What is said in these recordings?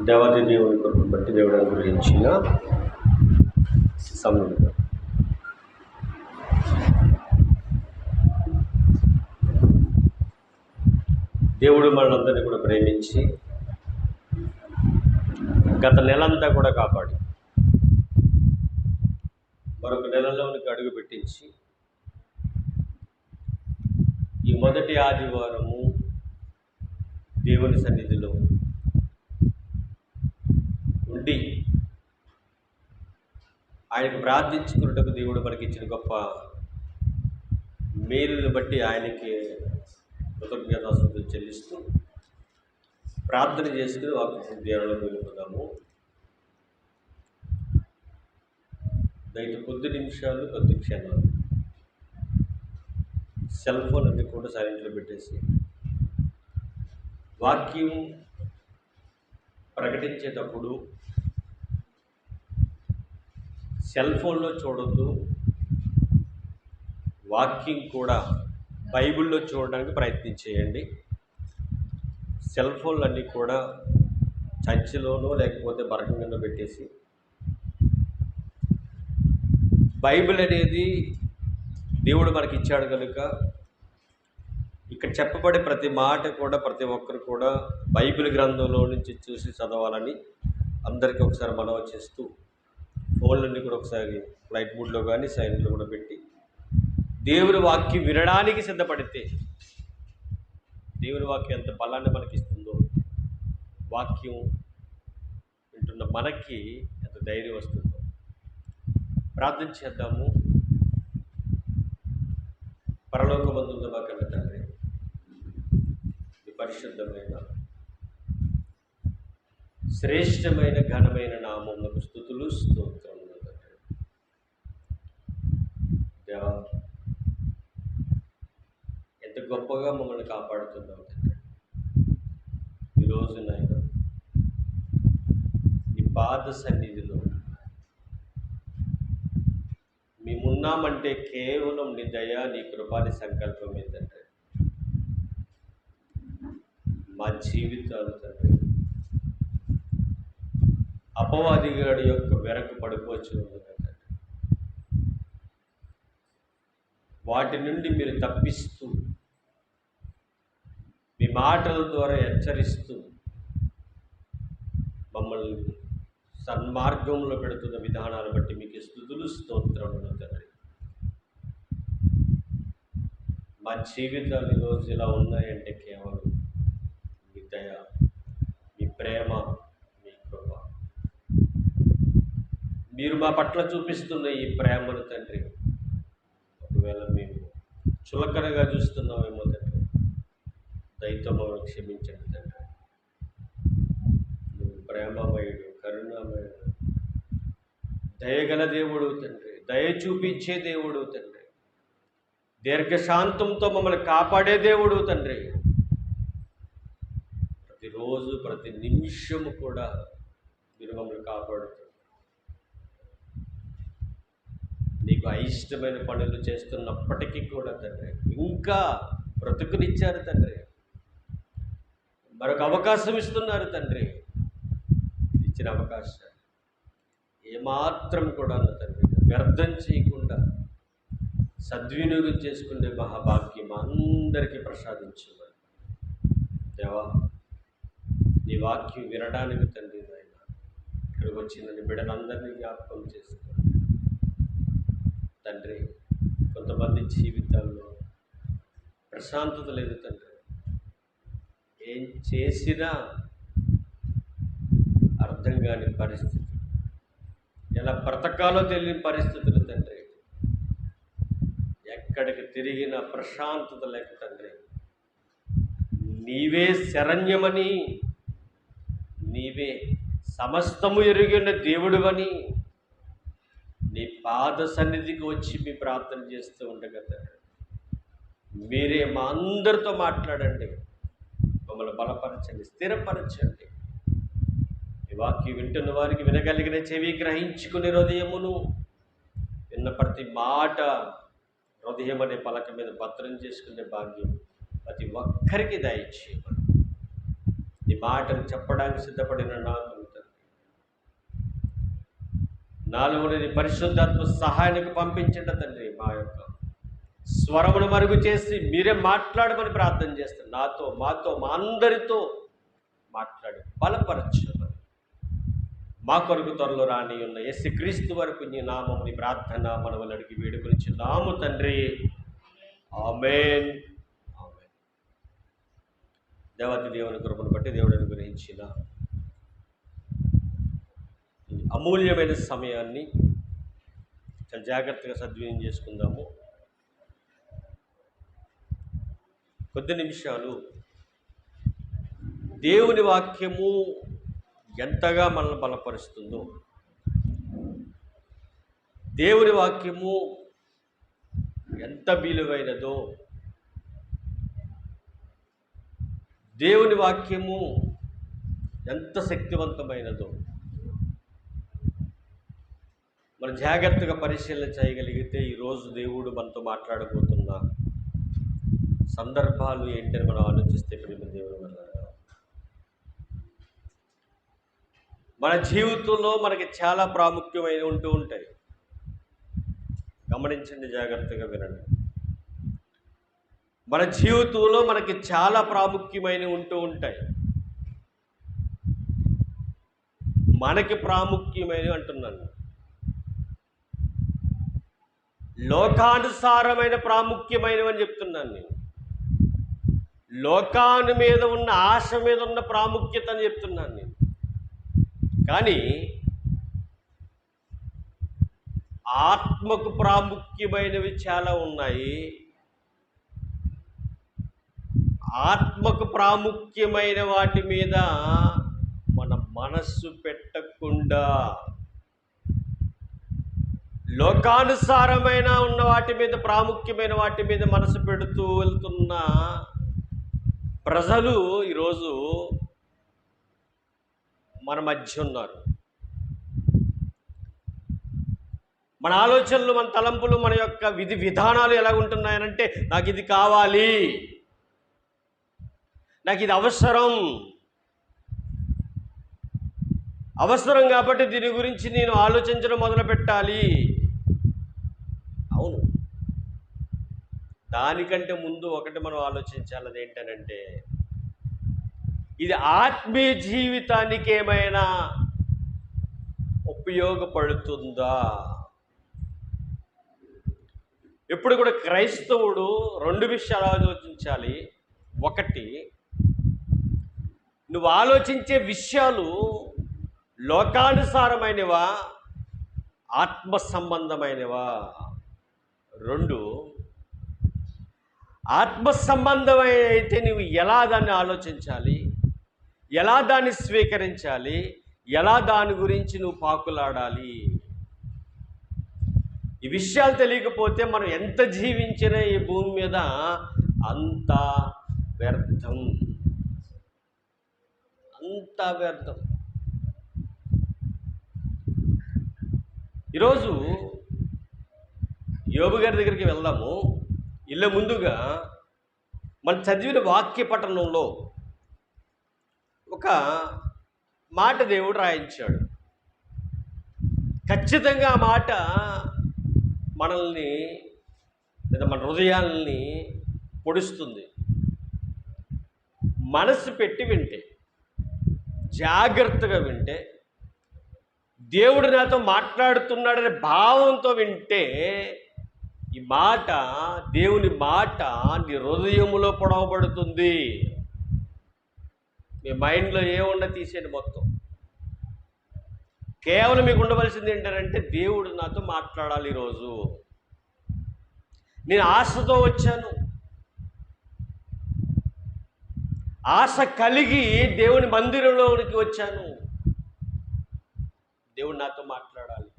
దేవాది దేవుని కొరకు బట్టి దేవుడు అనుగ్రహించిన సమయం. దేవుడు మనందరినీ కూడా ప్రేమించి గత నెలంతా కూడా కాపాడి మరొక నెలలోనికి అడుగు పెట్టించి ఈ మొదటి ఆదివారము దేవుని సన్నిధిలో ఉండి ఆయనకు ప్రార్థించుకున్నట్టుకు దేవుడు మనకి ఇచ్చిన గొప్ప మేలుని బట్టి ఆయనకి కృతజ్ఞతాస్తుతులు చెల్లిస్తూ ప్రార్థన చేసుకుని వాక్య ధ్యానంలో వెళ్ళిపోదాము. దయతో కొద్ది నిమిషాలు, కొద్ది క్షణాలు సెల్ ఫోన్ అన్ని కూడా సైలెంట్లో పెట్టేసి వాక్యం ప్రకటించేటప్పుడు సెల్ ఫోన్లో చూడొద్దు, వాక్యం కూడా బైబిల్లో చూడడానికి ప్రయత్నం చేయండి. సెల్ ఫోన్లు అన్నీ కూడా చర్చిలోనో లేకపోతే బరకం కింద పెట్టేసి బైబిల్ అనేది దేవుడు మనకి ఇచ్చాడు కనుక ఇక్కడ చెప్పబడే ప్రతి మాట కూడా ప్రతి ఒక్కరు కూడా బైబిల్ గ్రంథంలో నుంచి చూసి చదవాలని అందరికీ ఒకసారి మనవి చేస్తూ ఫోన్లన్నీ కూడా ఒకసారి ఫ్లైట్ మోడ్లో కానీ సైలెంట్లో కూడా పెట్టి దేవుని వాక్యం వినడానికి సిద్ధపడితే దేవుని వాక్యం ఎంత బలాన్ని మనకి ఇస్తుందో వాక్యం వింటున్న మనకి ఎంత ధైర్యం వస్తుందో ప్రార్థన చేద్దాము. పరలోకమందున్న మా కన్న తండ్రి, ఈ పరిశుద్ధమైన శ్రేష్టమైన ఘనమైన నామమునకు స్తుతులు స్తోత్రములు తండ్రి. దేవా, ఎంత గొప్పగా మమ్మల్ని కాపాడుతున్నావు తండ్రి. ఈరోజు నాయన నీ పాద సన్నిధిలో మేమున్నామంటే కేవలం నీ దయ, నీ కృపాని సంకల్పమే తండ్రి. మా జీవితాలు తండ్రి అపవాదిగాడి యొక్క వెనక పడిపోవచ్చు తండ్రి. వాటి నుండి మీరు తప్పిస్తూ మీ మాటల ద్వారా హెచ్చరిస్తూ మమ్మల్ని సన్మార్గంలో పెడుతున్న విధానాలు బట్టి మీకు స్తుతులు స్తోత్రములు తండ్రి. మా జీవితాలు ఈరోజు ఇలా ఉన్నాయంటే కేవలం మీ దయ, మీ ప్రేమ, మీ కృప, మీరు మా పట్ల చూపిస్తున్న ఈ ప్రేమను తండ్రి ఒకవేళ మేము చులకనగా చూస్తున్నామేమో తండ్రి, దయతో మమ్మల్ని క్షమించండి తండ్రి. నువ్వు ప్రేమమయుడు, కరుణామయుడు, దయగల దేవుడు తండ్రి, దయ చూపించే దేవుడు తండ్రి, దీర్ఘశాంతంతో మమ్మల్ని కాపాడే దేవుడు తండ్రి. ప్రతిరోజు ప్రతి నిమిషము కూడా మీరు మమ్మల్ని కాపాడుతారు. నీకు అయిష్టమైన పనులు చేస్తున్నప్పటికీ కూడా తండ్రి ఇంకా బ్రతుకునిచ్చారు తండ్రి, మరొక అవకాశం ఇస్తున్నారు తండ్రి. ఇచ్చిన అవకాశాన్ని ఏమాత్రం కూడా తండ్రి వ్యర్థం చేయకుండా సద్వినియోగం చేసుకునే మహాభాగ్యం అందరికీ ప్రసాదించమని దేవా, నీ వాక్యం వినడానికి తండ్రి నాయన ఇక్కడికి వచ్చిన బిడ్డలందరినీ జ్ఞాపకం చేసుకోండి తండ్రి. కొంతమంది జీవితాల్లో ప్రశాంతత లేదు తండ్రి, ఏం చేసినా అర్థం కాని పరిస్థితి, ఎలా బ్రతకాలో తెలియని పరిస్థితులు తండ్రి. ఎక్కడికి తిరిగిన ప్రశాంతత లేక తండ్రి, నీవే శరణ్యమని, నీవే సమస్తము ఎరిగిన దేవుడువని నీ పాద సన్నిధికి వచ్చి మీ ప్రార్థన చేస్తూ ఉండగా తండ్రి మీరే మా అందరితో మాట్లాడండి, మమ్మల్ని బలపరచండి, స్థిరపరచండి. ఈ వాక్యం వింటున్న వారికి వినగలిగిన చెవి, గ్రహించుకునే హృదయమును విన్న ప్రతి మాట హృదయం అనే పలక మీద భద్రం చేసుకునే భాగ్యం ప్రతి ఒక్కరికి దయచేయమని నీ మాటలు చెప్పడానికి సిద్ధపడిన నాకు నాలుగుని నీ పరిశుద్ధాత్మ సహాయానికి పంపించండి తండ్రి. మా యొక్క స్వరమును మరుగు చేసి మీరే మాట్లాడమని ప్రార్థన చేస్తాను. నాతో, మాతో, మా అందరితో మాట్లాడి బలపరచమని మా కొరకు త్వరలో రాని ఉన్న యేసుక్రీస్తు వరకు నీ నామం, నీ ప్రార్థన మనవలు అడిగి వేడుకొనిచున్నాము తండ్రి. ఆమేన్. ఆమేన్. దేవాతి దేవుని కృపను బట్టి దేవుడు అనుగ్రహించిన అమూల్యమైన సమయాన్ని చాలా జాగ్రత్తగా సద్వినియోగం చేసుకుందాము. కొద్ది నిమిషాలు దేవుని వాక్యము ఎంతగా మనల్ని బలపరుస్తుందో, దేవుని వాక్యము ఎంత విలువైనదో, దేవుని వాక్యము ఎంత శక్తివంతమైనదో మనం జాగ్రత్తగా పరిశీలన చేయగలిగితే ఈరోజు దేవుడు మనతో మాట్లాడబోతున్న సందర్భాలు ఏంటని మనం ఆలోచిస్తే ప్రేమ దేవుడు మన జీవితంలో మనకి చాలా ప్రాముఖ్యమైన ఉంటూ ఉంటాయి. గమనించండి, జాగ్రత్తగా వినండి. మన జీవితంలో మనకి చాలా ప్రాముఖ్యమైన ఉంటూ ఉంటాయి. మనకి ప్రాముఖ్యమైనవి అంటున్నాను, లోకానుసారమైన ప్రాముఖ్యమైనవి అని చెప్తున్నాను నేను. లోకాను మీద ఉన్న ఆశ మీద ఉన్న ప్రాముఖ్యత అని చెప్తున్నాను నేను. కానీ ఆత్మకు ప్రాముఖ్యమైనవి చాలా ఉన్నాయి. ఆత్మకు ప్రాముఖ్యమైన వాటి మీద మన మనస్సు పెట్టకుండా లోకానుసారమైన ఉన్న వాటి మీద, ప్రాముఖ్యమైన వాటి మీద మనసు పెడుతూ వెళ్తున్న ప్రజలు ఈరోజు మన మధ్య ఉన్నారు. మన ఆలోచనలు, మన తలంపులు, మన యొక్క విధి విధానాలు ఎలా ఉంటున్నాయనంటే, నాకు ఇది కావాలి, నాకు ఇది అవసరం కాబట్టి దీని గురించి నేను ఆలోచించడం మొదలు పెట్టాలి. అవును, దానికంటే ముందు ఒకటి మనం ఆలోచించాలి. అదేంటనంటే, ఇది ఆత్మీయ జీవితానికి ఏమైనా ఉపయోగపడుతుందా? ఎప్పుడు కూడా క్రైస్తవుడు రెండు విషయాలు ఆలోచించాలి. ఒకటి, నువ్వు ఆలోచించే విషయాలు లోకానుసారమైనవా, ఆత్మ సంబంధమైనవా? రెండు, ఆత్మ సంబంధమైతే నువ్వు ఎలా దాన్ని ఆలోచించాలి, ఎలా దాన్ని స్వీకరించాలి, ఎలా దాని గురించి నువ్వు పాకులాడాలి? ఈ విషయాలు తెలియకపోతే మనం ఎంత జీవించినా ఈ భూమి మీద అంత వ్యర్థం, అంత వ్యర్థం. ఈరోజు యోబు గారి దగ్గరికి వెళ్దాము. ఇళ్ళ ముందుగా మనం చదివిన వాక్య పఠనంలో ఒక మాట దేవుడు రాయించాడు. ఖచ్చితంగా ఆ మాట మనల్ని లేదా మన హృదయాల్ని పొడుస్తుంది. మనసు పెట్టి వింటే, జాగ్రత్తగా వింటే, దేవుడు నాతో మాట్లాడుతున్నాడనే భావంతో వింటే, ఈ మాట, దేవుని మాట నీ హృదయములో పొడవబడుతుంది. మీ మైండ్లో ఏమున్నా తీసేయండి మొత్తం. కేవలం మీకు ఉండవలసింది ఏంటంటే, దేవుడు నాతో మాట్లాడాలి. ఈరోజు నేను ఆశతో వచ్చాను, ఆశ కలిగి దేవుని మందిరంలోనికి వచ్చాను. దేవుడు నాతో మాట్లాడాలి,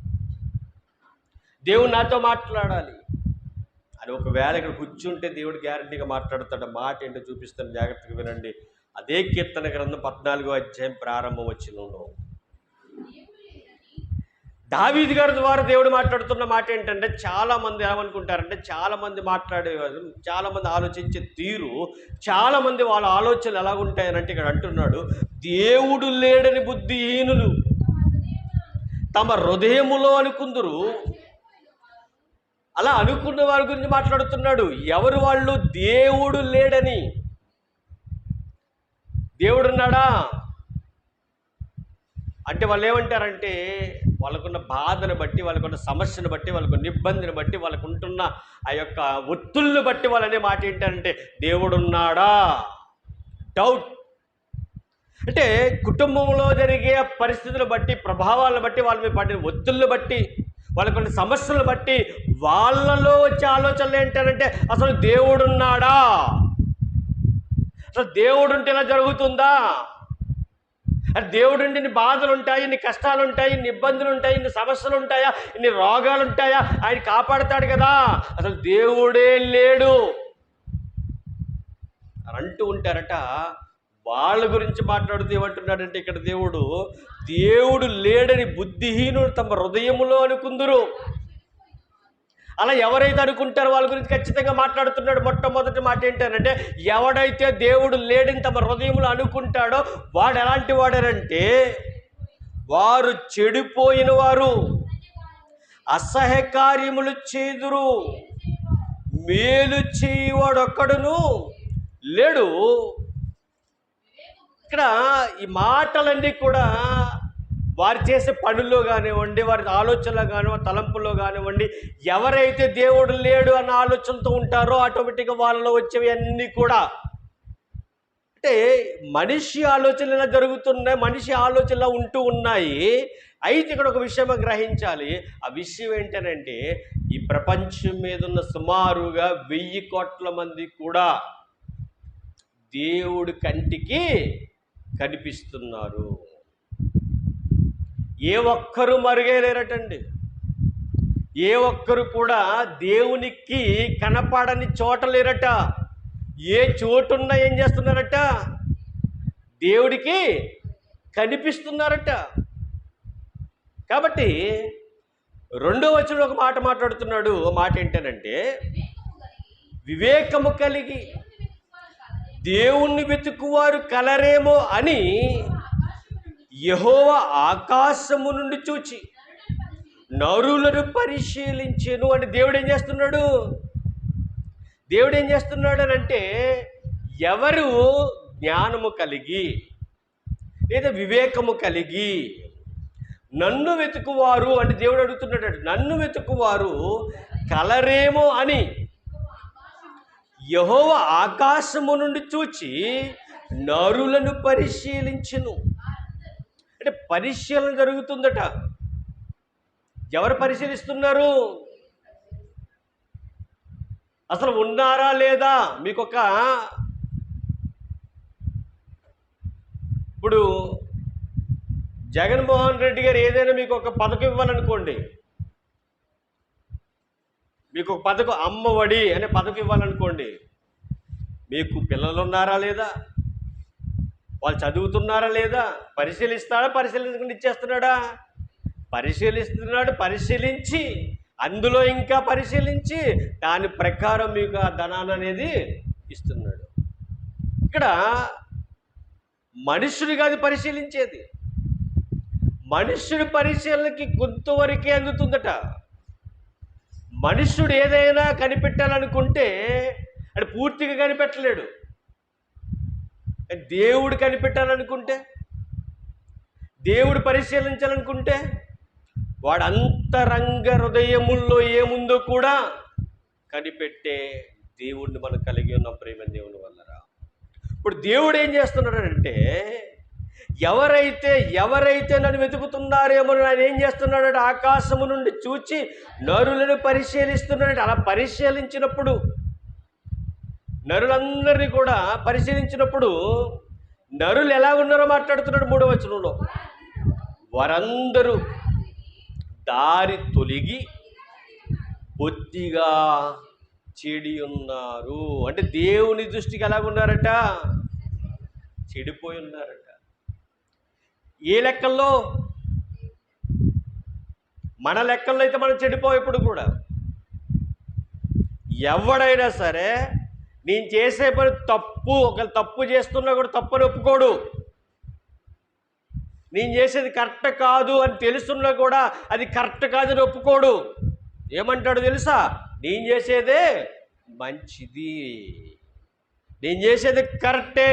దేవుడు నాతో మాట్లాడాలి అని ఒకవేళ ఇక్కడ కూర్చుంటే దేవుడు గ్యారంటీగా మాట్లాడతాడు. మాట ఏంటో చూపిస్తాను, జాగ్రత్తగా వినండి. అదే కీర్తన గ్రంథం 14వ అధ్యాయం ప్రారంభం వచనంలో, దావీదు గారి ద్వారా దేవుడు మాట్లాడుతున్న మాట ఏంటంటే, చాలామంది ఏమనుకుంటారంటే, చాలామంది ఆలోచించే తీరు, చాలామంది వాళ్ళ ఆలోచనలు ఎలాగుంటాయనంటే, ఇక్కడ అంటున్నాడు, దేవుడు లేడని బుద్ధిహీనులు తమ హృదయములో అనుకుందురు. అలా అనుకున్న వారి గురించి మాట్లాడుతున్నాడు. ఎవరు వాళ్ళు? దేవుడు లేడని. దేవుడున్నాడా అంటే వాళ్ళు ఏమంటారంటే, వాళ్ళకున్న బాధను బట్టి, వాళ్ళకున్న సమస్యను బట్టి, వాళ్ళకున్న ఇబ్బందిని బట్టి, వాళ్ళకు ఉంటున్న ఆ యొక్క ఒత్తుల్ని బట్టి వాళ్ళనే మాట ఏంటంటే, దేవుడున్నాడా? డౌట్. అంటే కుటుంబంలో జరిగే పరిస్థితులను బట్టి, ప్రభావాలను బట్టి, వాళ్ళ మీద పడిన ఒత్తుల్ని బట్టి, వాళ్ళకున్న సమస్యలను బట్టి వాళ్ళలో వచ్చే ఆలోచనలు ఏంటంటే, అసలు దేవుడున్నాడా? అసలు దేవుడు ఉంటే ఇలా జరుగుతుందా? అది దేవుడు ఉంటే ఇన్ని బాధలు ఉంటాయి, ఇన్ని కష్టాలు ఉంటాయి, ఇన్ని ఇబ్బందులు ఉంటాయి, ఇన్ని సమస్యలు ఉంటాయా, ఇన్ని రోగాలు ఉంటాయా? ఆయన కాపాడుతాడు కదా, అసలు దేవుడే లేడు అని అంటూ ఉంటారట. వాళ్ళ గురించి మాట్లాడుతూ ఏమంటున్నాడంటే ఇక్కడ దేవుడు లేడని బుద్ధిహీనుడు తమ హృదయములో అనుకుందురు. అలా ఎవరైతే అనుకుంటారో వాళ్ళ గురించి ఖచ్చితంగా మాట్లాడుతున్నాడు. మొట్టమొదటి మాట ఏంటంటే, ఎవడైతే దేవుడు లేడని తమ హృదయంలో అనుకుంటాడో వాడు ఎలాంటి వాడనంటే, వారు చెడిపోయిన వారు, అసహ్య కార్యములు చేదురు, మేలు చేయవాడు ఒక్కడును లేడు. ఇక్కడ ఈ మాటలన్నీ కూడా వారు చేసే పనుల్లో కానివ్వండి, వారి ఆలోచనలో కానివ్వండి, తలంపుల్లో కానివ్వండి, ఎవరైతే దేవుడు లేడు అన్న ఆలోచనతో ఉంటారో ఆటోమేటిక్గా వాళ్ళలో వచ్చేవి అన్నీ కూడా, అంటే మనిషి ఆలోచనలు ఇలా జరుగుతున్నాయి, మనిషి ఆలోచనలు ఉంటూ ఉన్నాయి. అయితే ఇక్కడ ఒక విషయం గ్రహించాలి. ఆ విషయం ఏంటనంటే, ఈ ప్రపంచం మీద ఉన్న సుమారుగా 1000 కోట్ల మంది కూడా దేవుడి కంటికి కనిపిస్తున్నారు. ఏ ఒక్కరు మరుగలేరటండి. ఏ ఒక్కరు కూడా దేవునికి కనపడని చోట లేరట. ఏ చోటున్నా ఏం చేస్తున్నారట? దేవుడికి కనిపిస్తున్నారట. కాబట్టి 2వ వచనంలో ఒక మాట మాట్లాడుతున్నాడు. ఆ మాట ఏంటనంటే, వివేకము కలిగి దేవుణ్ణి వెతుకువారు కలరేమో అని యెహోవా ఆకాశము నుండి చూచి నరులను పరిశీలించెను. అంటే దేవుడు ఏం చేస్తున్నాడు? దేవుడు ఏం చేస్తున్నాడు అని అంటే, ఎవరు జ్ఞానము కలిగి లేదా వివేకము కలిగి నన్ను వెతుకువారు అంటే దేవుడు అడుగుతున్నాడు, నన్ను వెతుకువారు కలరేమో అని యెహోవా ఆకాశము నుండి చూచి నరులను పరిశీలించెను. అంటే పరిశీలన జరుగుతుందట. ఎవరు పరిశీలిస్తున్నారు? అసలు ఉన్నారా లేదా? ఇప్పుడు జగన్మోహన్ రెడ్డి గారు ఏదైనా మీకు ఒక పథకం ఇవ్వాలనుకోండి, మీకు ఒక పథకం, అమ్మఒడి అనే పథకం ఇవ్వాలనుకోండి, మీకు పిల్లలు ఉన్నారా లేదా, వాళ్ళు చదువుతున్నారా లేదా పరిశీలిస్తాడా? పరిశీలించకుండా ఇచ్చేస్తున్నాడా? పరిశీలిస్తున్నాడు. పరిశీలించి అందులో ఇంకా పరిశీలించి దాని ప్రకారం మీకు ఆ ధనాన్ని అనేది ఇస్తున్నాడు. ఇక్కడ మనుషుడు కాదు పరిశీలించేది, మనుష్యుడి పరిశీలనకి కొంతవరకే అందుతుందట. మనుష్యుడు ఏదైనా కనిపెట్టాలనుకుంటే అది పూర్తిగా కనిపెట్టలేడు. దేవుడు కనిపెట్టాలనుకుంటే, దేవుడు పరిశీలించాలనుకుంటే, వాడు అంతరంగ హృదయముల్లో ఏముందో కూడా కనిపెట్టే దేవుడిని మనం కలిగి ఉన్నాం ప్రేమ దేవుని వల్లరా. ఇప్పుడు దేవుడు ఏం చేస్తున్నాడంటే, ఎవరైతే నన్ను వెతుకుతున్నారేమో ఆయన ఏం చేస్తున్నాడంటే ఆకాశము నుండి చూచి నరులను పరిశీలిస్తున్నాడు. అలా పరిశీలించినప్పుడు, నరులందరినీ కూడా పరిశీలించినప్పుడు నరులు ఎలా ఉన్నారో మాట్లాడుతున్నాడు 3వ వచనంలో. వారందరూ దారి తొలగి బొత్తిగా చెడి ఉన్నారు. అంటే దేవుని దృష్టికి ఎలాగున్నారట? చెడిపోయి ఉన్నారట. ఏ లెక్కల్లో? మన లెక్కల్లో అయితే మనం చెడిపోవు ఎప్పుడు కూడా. ఎవడైనా సరే నేను చేసే పని తప్పు, ఒకవేళ తప్పు చేస్తున్నా కూడా తప్పని ఒప్పుకోడు. నేను చేసేది కరెక్ట్ కాదు అని తెలుసున్నా కూడా అది కరెక్ట్ కాదని ఒప్పుకోడు. ఏమంటాడు తెలుసా? నేను చేసేదే మంచిది, నేను చేసేది కరెక్టే,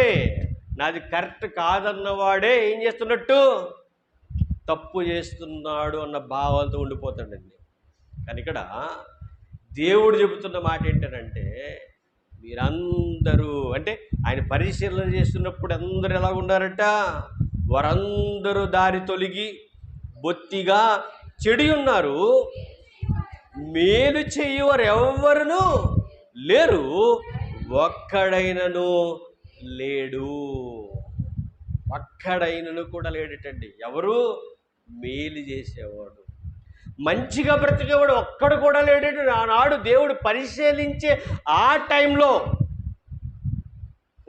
నాది కరెక్ట్ కాదన్నవాడే ఏం చేస్తున్నట్టు? తప్పు చేస్తున్నాడు అన్న భావాలతో ఉండిపోతాడండి. కానీ ఇక్కడ దేవుడు చెబుతున్న మాట ఏంటంటే, మీరందరూ అంటే ఆయన పరిశీలన చేస్తున్నప్పుడు అందరూ ఎలా ఉన్నారట? వారందరూ దారి తొలగి బొత్తిగా చెడి ఉన్నారు, మేలు చెయ్యవారు ఎవ్వరును లేరు, ఒక్కడైనను లేడు. ఒక్కడైనను కూడా లేడటండి. ఎవరు? మేలు చేసేవాడు, మంచిగా బ్రతికేవాడు ఒక్కడు కూడా లేడట. ఆనాడు దేవుడు పరిశీలించే ఆ టైంలో,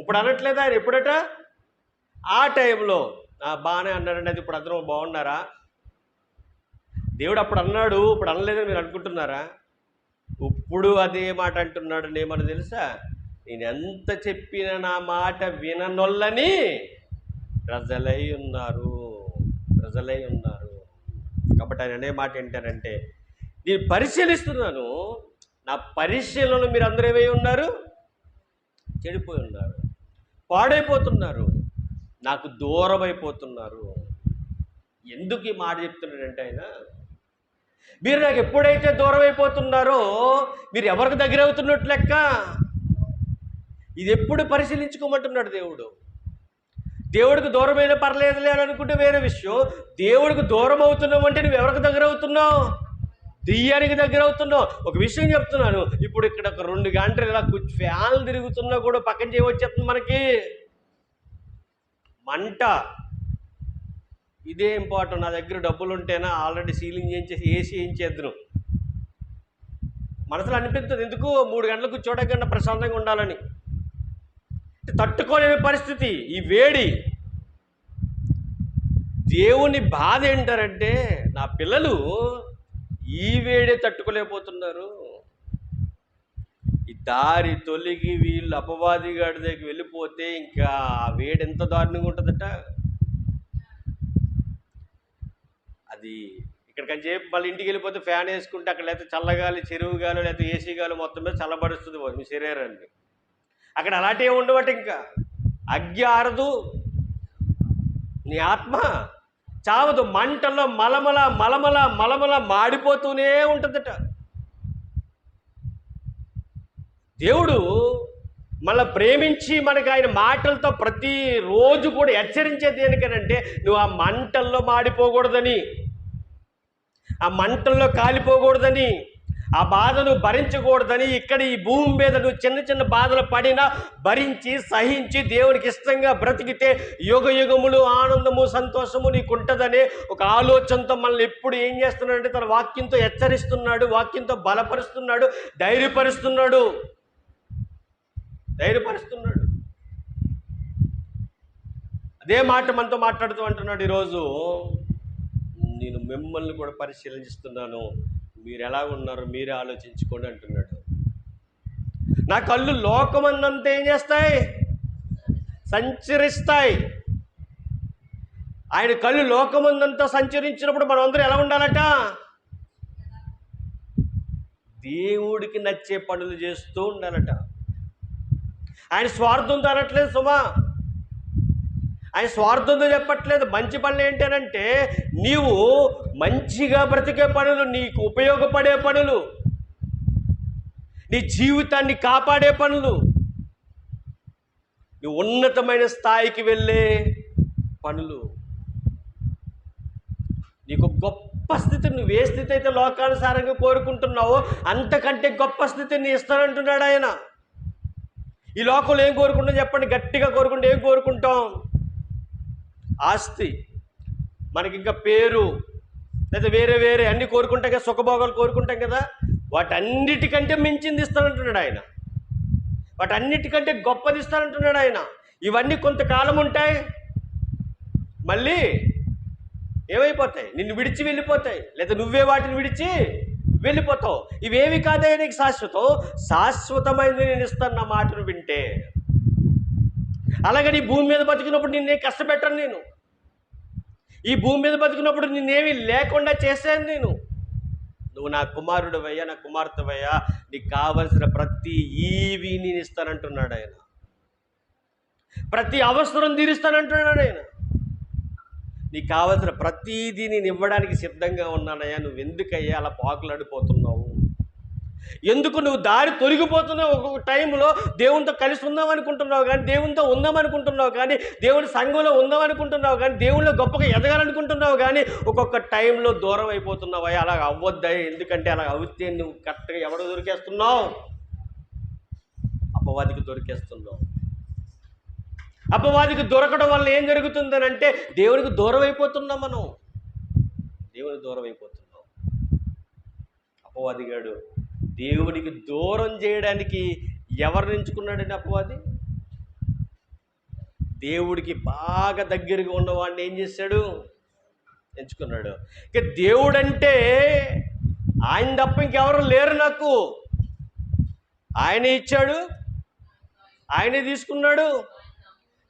ఇప్పుడు అనట్లేదు ఆయన, ఎప్పుడట? ఆ టైంలో బాగానే అన్నారండి. అది ఇప్పుడు అందరూ బాగున్నారా? దేవుడు అప్పుడు అన్నాడు, ఇప్పుడు అనలేదని మీరు అనుకుంటున్నారా? ఇప్పుడు అదే మాట అంటున్నాడు. ఏమని తెలుసా? నేను ఎంత చెప్పినా నా మాట విననొల్లని ప్రజలై ఉన్నారు, ప్రజలై ఉన్నారు. కాబట్టి ఆయన అనే మాట ఏంటంటే, నేను పరిశీలిస్తున్నాను, నా పరిశీలనలో మీరు అందరూ ఏమై ఉన్నారు? చెడిపోయి ఉన్నారు, పాడైపోతున్నారు, నాకు దూరం అయిపోతున్నారు. ఎందుకు ఈ మాట చెప్తున్నాడంటే ఆయన, మీరు నాకు ఎప్పుడైతే దూరం అయిపోతున్నారో మీరు ఎవరికి దగ్గర అవుతున్నట్టు లెక్క. ఇది ఎప్పుడు పరిశీలించుకోమంటున్నాడు దేవుడు. దేవుడికి దూరమైన పర్లేదులే అని అనుకుంటే వేరే విషయం. దేవుడికి దూరం అవుతున్నావు అంటే నువ్వు ఎవరికి దగ్గర అవుతున్నావు? దెయ్యానికి దగ్గర అవుతున్నావు. ఒక విషయం చెప్తున్నాను, ఇప్పుడు ఇక్కడ ఒక 2 గంటలు ఇలా ఫ్యాన్లు తిరుగుతున్నా కూడా పక్కన చేయవచ్చేస్తుంది మనకి మంట. ఇదే ఇంపార్టెంట్. నా దగ్గర డబ్బులు ఉంటేనా ఆల్రెడీ సీలింగ్ చేయించేసి ఏసీ చేయించేద్దును. మనసులో అనిపిస్తుంది, ఎందుకు 3 గంటలు కూర్చోవడానికన్నా ప్రశాంతంగా ఉండాలని. తట్టుకోలేని పరిస్థితి ఈ వేడి. దేవుని బాధ ఏంటారంటే, నా పిల్లలు ఈ వేడే తట్టుకోలేకపోతున్నారు. ఈ దారి తొలగి వీళ్ళు అపవాది గాడి దగ్గరికి వెళ్ళిపోతే ఇంకా ఆ వేడి ఎంత దారుణంగా ఉంటుందట. అది ఇక్కడికని చెప్పి మళ్ళీ ఇంటికి వెళ్ళిపోతే ఫ్యాన్ వేసుకుంటే అక్కడ లేకపోతే చల్లగాలి, చెరువు గాలి, లేకపోతే ఏసీ గాలి మొత్తం మీద చల్లబరుస్తుంది మీ శరీరాన్ని. అక్కడ అలాంటివి ఉండవట. ఇంకా అగ్గి ఆరదు, నీ ఆత్మ చావదు, మంటల్లో మలమల మలమల మలమల మాడిపోతూనే ఉంటుందట. దేవుడు మళ్ళీ ప్రేమించి మనకు ఆయన మాటలతో ప్రతిరోజు కూడా హెచ్చరించేది దేనికనంటే, నువ్వు ఆ మంటల్లో మాడిపోకూడదని, ఆ మంటల్లో కాలిపోకూడదని, ఆ బాధను భరించకూడదని. ఇక్కడ ఈ భూమి మీద నువ్వు చిన్న చిన్న బాధలు పడినా భరించి సహించి దేవునికి ఇష్టంగా బ్రతికితే యుగ యుగములు ఆనందము సంతోషము నీకు ఉంటుందనే ఒక ఆలోచనతో మనల్ని ఎప్పుడు ఏం చేస్తున్నాడంటే తన వాక్యంతో హెచ్చరిస్తున్నాడు, వాక్యంతో బలపరుస్తున్నాడు, ధైర్యపరుస్తున్నాడు. అదే మాట మనతో మాట్లాడుతూ అంటున్నాడు ఈరోజు, నేను మిమ్మల్ని కూడా పరిశీలిస్తున్నాను, మీరు ఎలా ఉన్నారో మీరే ఆలోచించుకోండి అంటున్నాడు. నా కళ్ళు లోకమందంతా ఏం చేస్తాయి? సంచరిస్తాయి. ఆయన కళ్ళు లోకమందంతా సంచరించినప్పుడు మనం అందరూ ఎలా ఉండాలట? దేవుడికి నచ్చే పనులు చేస్తూ ఉండాలట. ఆయన స్వార్థంతో అనట్లేదు సుమా, ఆయన స్వార్థంతో చెప్పట్లేదు. మంచి పనులు ఏంటనంటే నీవు మంచిగా బ్రతికే పనులు, నీకు ఉపయోగపడే పనులు, నీ జీవితాన్ని కాపాడే పనులు, నువ్వు ఉన్నతమైన స్థాయికి వెళ్ళే పనులు, నీకు గొప్ప స్థితి, నువ్వు ఏ స్థితి అయితే లోకానుసారంగా కోరుకుంటున్నావో అంతకంటే గొప్ప స్థితిని ఇస్తానంటున్నాడు ఆయన. ఈ లోకంలో ఏం కోరుకుంటాం చెప్పండి? గట్టిగా కోరుకుంటే ఏం కోరుకుంటాం? ఆస్తి, మనకి ఇంకా పేరు, లేదా వేరే వేరే అన్ని కోరుకుంటాం కదా, సుఖభోగాలు కోరుకుంటాం కదా. వాటన్నిటికంటే మించింది ఇస్తానంటున్నాడు ఆయన, వాటన్నిటికంటే గొప్పది ఇస్తానంటున్నాడు ఆయన. ఇవన్నీ కొంతకాలం ఉంటాయి, మళ్ళీ ఏమైపోతాయి? నిన్ను విడిచి వెళ్ళిపోతాయి, లేదా నువ్వే వాటిని విడిచి వెళ్ళిపోతావు. ఇవేవి కాదయ్యా నీకు శాశ్వతం, శాశ్వతమైనది నేను ఇస్తాను నా మాటను వింటే. అలాగే నీ భూమి మీద బతికినప్పుడు నిన్నే కష్టపెట్టను నేను. ఈ భూమి మీద బతికినప్పుడు నిన్నేమి లేకుండా చేశాను నేను. నువ్వు నా కుమారుడివయ్యా, నా కుమార్తెవయ్యా, నీకు కావలసిన ప్రతి ఈవి నేను ఇస్తానంటున్నాడు ఆయన. ప్రతి అవసరం తీరుస్తానంటున్నాడు ఆయన. నీకు కావలసిన ప్రతీదీ నేను ఇవ్వడానికి సిద్ధంగా ఉన్నానయ్యా. నువ్వు ఎందుకయ్యా అలా పాకులాడిపోతున్నావు? ఎందుకు నువ్వు దారి తొలగిపోతున్నావు? ఒక్కొక్క టైంలో దేవునితో కలిసి ఉందామనుకుంటున్నావు కానీ, దేవునితో ఉందామనుకుంటున్నావు కానీ, దేవుని సంఘంలో ఉందామనుకుంటున్నావు కానీ, దేవునిలో గొప్పగా ఎదగాలనుకుంటున్నావు కానీ, ఒక్కొక్క టైంలో దూరం అయిపోతున్నావయ్యా. అలా అవ్వద్దాయి. ఎందుకంటే అలా అవుతే నువ్వు కరెక్ట్గా ఎవరు దొరికేస్తున్నావు? అపవాదికి దొరికేస్తున్నావు. అపవాదికి దొరకడం వల్ల ఏం జరుగుతుందని అంటే దేవునికి దూరం అయిపోతున్నాం. మనం దేవునికి దూరం అయిపోతున్నాం. అపవాదిగాడు దేవునికి దూరం చేయడానికి ఎవరిని ఎంచుకున్నాడండి? అపవాది దేవుడికి బాగా దగ్గరగా ఉన్నవాడిని ఏం చేశాడు? ఎంచుకున్నాడు. ఇక దేవుడంటే ఆయన తప్ప ఇంకెవరు లేరు నాకు. ఆయనే ఇచ్చాడు, ఆయనే తీసుకున్నాడు.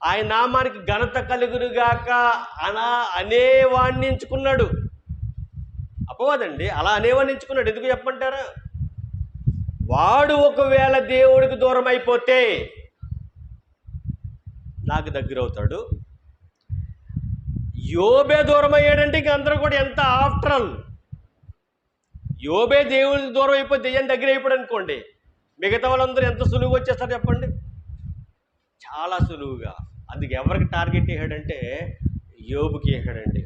ఆయన నామానికి ఘనత కలుగునుగాక అనేవాడిని ఎంచుకున్నాడు. అపవాదండి అలా అనేవాడిని ఎంచుకున్నాడు. ఎందుకు చెప్పంటారా? వాడు ఒకవేళ దేవుడికి దూరం అయిపోతే నాకు దగ్గర అవుతాడు. యోబే దూరం అయ్యాడంటే ఇంక అందరూ కూడా ఎంత ఆఫ్టర్ ఆల్. యోబే దేవుడికి దూరం అయిపోతే దెయ్యం దగ్గర అయిపోయాడు అనుకోండి, మిగతా వాళ్ళందరూ ఎంత సులువుగా వచ్చేస్తారు చెప్పండి? చాలా సులువుగా. అందుకు ఎవరికి టార్గెట్ వేసాడంటే యోబుకి వేసాడండి.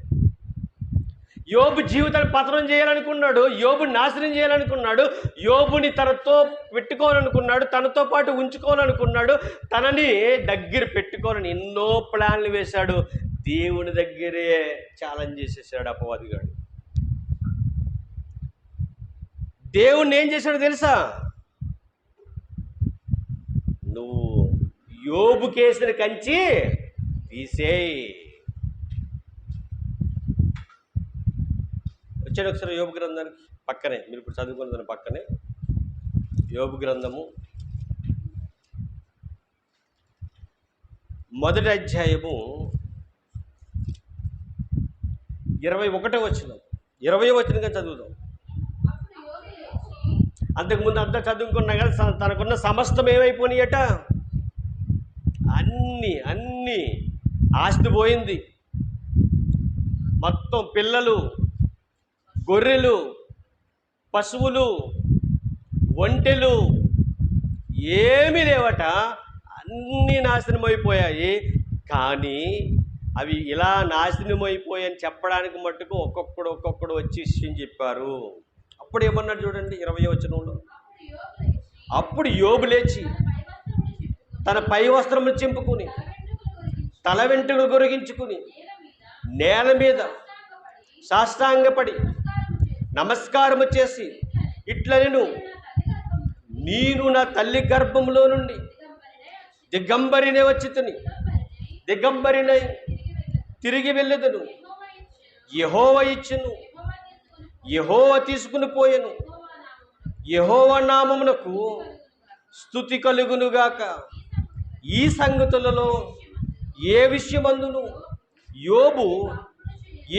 యోబు జీవితాన్ని పతనం చేయాలనుకున్నాడు, యోబుని నాశనం చేయాలనుకున్నాడు, యోబుని తనతో పెట్టుకోవాలనుకున్నాడు, తనతో పాటు ఉంచుకోవాలనుకున్నాడు, తనని దగ్గర పెట్టుకోవాలని ఎన్నో ప్లాన్లు వేశాడు. దేవుని దగ్గరే ఛాలెంజ్ చేసేసాడు అపవాదిగాడు. దేవుణ్ణి ఏం చేశాడు తెలుసా? నువ్వు యోబు కేసిన కంచి తీసేయి. వచ్చాడు ఒకసారి యోబు గ్రంథానికి పక్కనే, మీరు ఇప్పుడు చదువుకున్న దాని పక్కనే యోబు గ్రంథము 1వ అధ్యాయము 21వ వచనం, 20వ వచనంగా చదువుదాం. అంతకుముందు అంతా చదువుకున్నా కానీ తనకున్న సమస్తం ఏమైపోయినాయట? అన్నీ ఆస్తి పోయింది. మొత్తం పిల్లలు, గొర్రెలు, పశువులు, ఒంటెలు ఏమీ లేవట. అన్నీ నాశనం అయిపోయాయి. కానీ అవి ఇలా నాశనం అయిపోయాయని చెప్పడానికి మట్టుకు ఒక్కొక్కడు వచ్చి విషయం చెప్పారు. అప్పుడు ఏమన్నాడు చూడండి 20వ వచనంలో, అప్పుడు యోబు లేచి తన పై వస్త్రములు చింపుకుని తల వెంట్రుకలు గొరిగించుకుని నేల మీద సాష్టాంగపడి నమస్కారము చేసి ఇట్లా నేను నా తల్లి గర్భంలో నుండి దిగంబరినే వచ్చితిని, దిగంబరినై తిరిగి వెళ్ళెదను. యెహోవా ఇచ్చెను, యెహోవా తీసుకుని పోయెను, యెహోవా నామమునకు స్తుతి కలుగునుగాక. ఈ సంగతులలో ఏ విషయమందును యోబు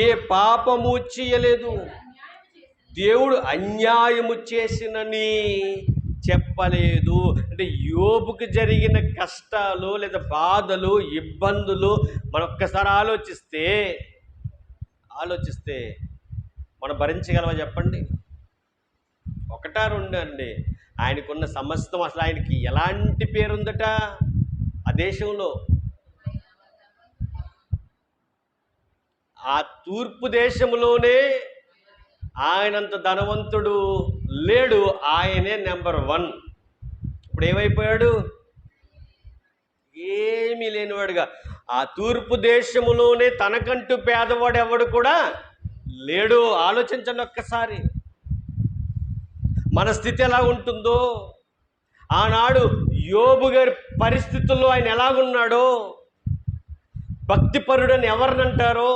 ఏ పాపము చేయలేదు, దేవుడు అన్యాయము చేసినని చెప్పలేదు. అంటే యోబుకు జరిగిన కష్టాలు లేదా బాధలు, ఇబ్బందులు మనొక్కసారి ఆలోచిస్తే మనం భరించగలమా చెప్పండి? ఒకటా రెండు అండి. ఆయనకున్న సమస్తం, అసలు ఆయనకి ఎలాంటి పేరుందట ఆ దేశంలో. ఆ తూర్పు దేశంలోనే ఆయనంత ధనవంతుడు లేడు, ఆయనే నెంబర్ 1. ఇప్పుడు ఏమైపోయాడు? ఏమీ లేనివాడుగా. ఆ తూర్పు దేశంలోనే తనకంటూ పేదవాడు ఎవడు కూడా లేడు. ఆలోచించండి ఒక్కసారి మన స్థితి ఎలా ఉంటుందో. ఆనాడు యోబు గారి పరిస్థితుల్లో ఆయన ఎలాగున్నాడో, భక్తిపరుడని ఎవరినంటారో,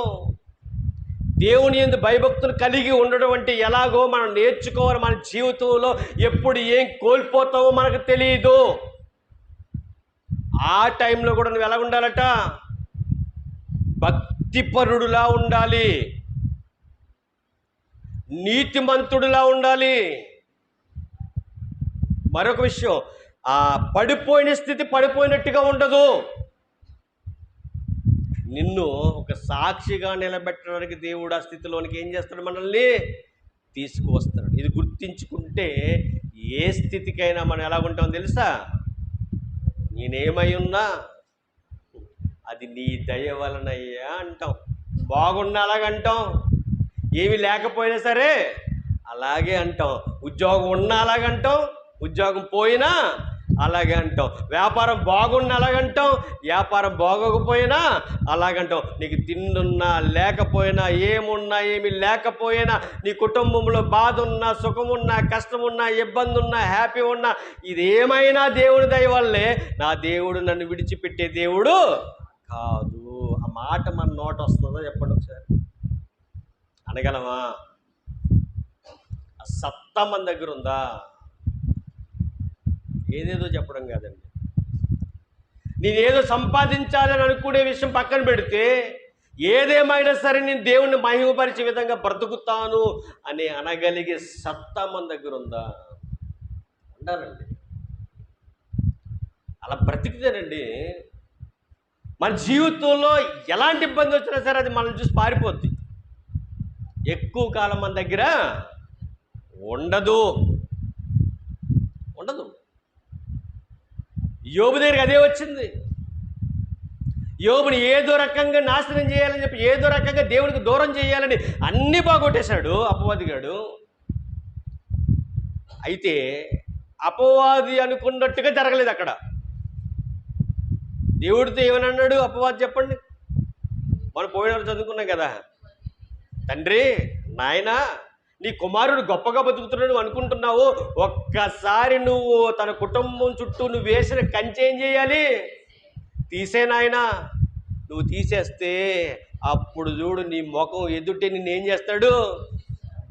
దేవుని యందు భయభక్తులు కలిగి ఉండడం అంటే ఎలాగో మనం నేర్చుకోవాలి. మన జీవితంలో ఎప్పుడు ఏం కోల్పోతావో మనకు తెలియదు. ఆ టైంలో కూడా నువ్వు ఎలా ఉండాలట? భక్తిపరుడులా ఉండాలి, నీతిమంతుడిలా ఉండాలి. మరొక విషయం, ఆ పడిపోయిన స్థితి పడిపోయినట్టుగా ఉండదు. నిన్ను ఒక సాక్షిగా నిలబెట్టడానికి దేవుడు ఆ స్థితిలోనికి ఏం చేస్తాడు? మనల్ని తీసుకువస్తాడు. ఇది గుర్తించుకుంటే ఏ స్థితికైనా మనం ఎలా ఉంటామో తెలుసా? నేనేమై ఉన్నా అది నీ దయ వలనయ్యా అంటాం. బాగున్నా అలాగంటాం, ఏమి లేకపోయినా సరే అలాగే అంటాం. ఉద్యోగం ఉన్నా అలాగంటాం, ఉద్యోగం పోయినా అలాగే అంటాం. వ్యాపారం బాగున్నా అలాగంటాం, వ్యాపారం బాగోకపోయినా అలాగంటాం. నీకు తిండున్నా లేకపోయినా, ఏమున్నా ఏమి లేకపోయినా, నీ కుటుంబంలో బాధ ఉన్నా, సుఖమున్నా, కష్టమున్నా, ఇబ్బంది ఉన్నా, హ్యాపీ ఉన్నా, ఇదేమైనా దేవుని దయ వల్లే. నా దేవుడు నన్ను విడిచిపెట్టే దేవుడు కాదు. ఆ మాట మన నోట వస్తుందో చెప్పండి ఒకసారి. అనగలమా? ఆ సత్తా మన దగ్గర ఉందా? ఏదేదో చెప్పడం కాదండి. నేనేదో సంపాదించాలని అనుకునే విషయం పక్కన పెడితే, ఏదేమైనా సరే నేను దేవుణ్ణి మహిమపరిచే విధంగా బ్రతుకుతాను అని అనగలిగే సత్తా మన దగ్గర ఉందా? ఉండాలండి. అలా బ్రతికితేనండి మన జీవితంలో ఎలాంటి ఇబ్బంది వచ్చినా సరే అది మనం చూసి పారిపోద్ది. ఎక్కువ కాలం మన దగ్గర ఉండదు. యోబు దగ్గరికి అదే వచ్చింది. యోబుని ఏదో రకంగా నాశనం చేయాలని చెప్పి, ఏదో రకంగా దేవునికి దూరం చేయాలని అన్నీ బాగొట్టేశాడు అపవాదిగాడు. అయితే అపవాది అనుకున్నట్టుగా జరగలేదు అక్కడ. దేవుడితో ఏమని అన్నాడు అపవాది? చెప్పండి. మనం పోయిన చదువుకున్నాం కదా, తండ్రి నాయనా నీ కుమారుడు గొప్పగా బతుకుతున్నాడు అనుకుంటున్నావు, ఒక్కసారి నువ్వు తన కుటుంబం చుట్టూ నువ్వు వేసిన కంచె ఏం చేయాలి? తీసే నాయనా. నువ్వు తీసేస్తే అప్పుడు చూడు నీ ముఖం ఎదుటే నిన్నేం చేస్తాడు?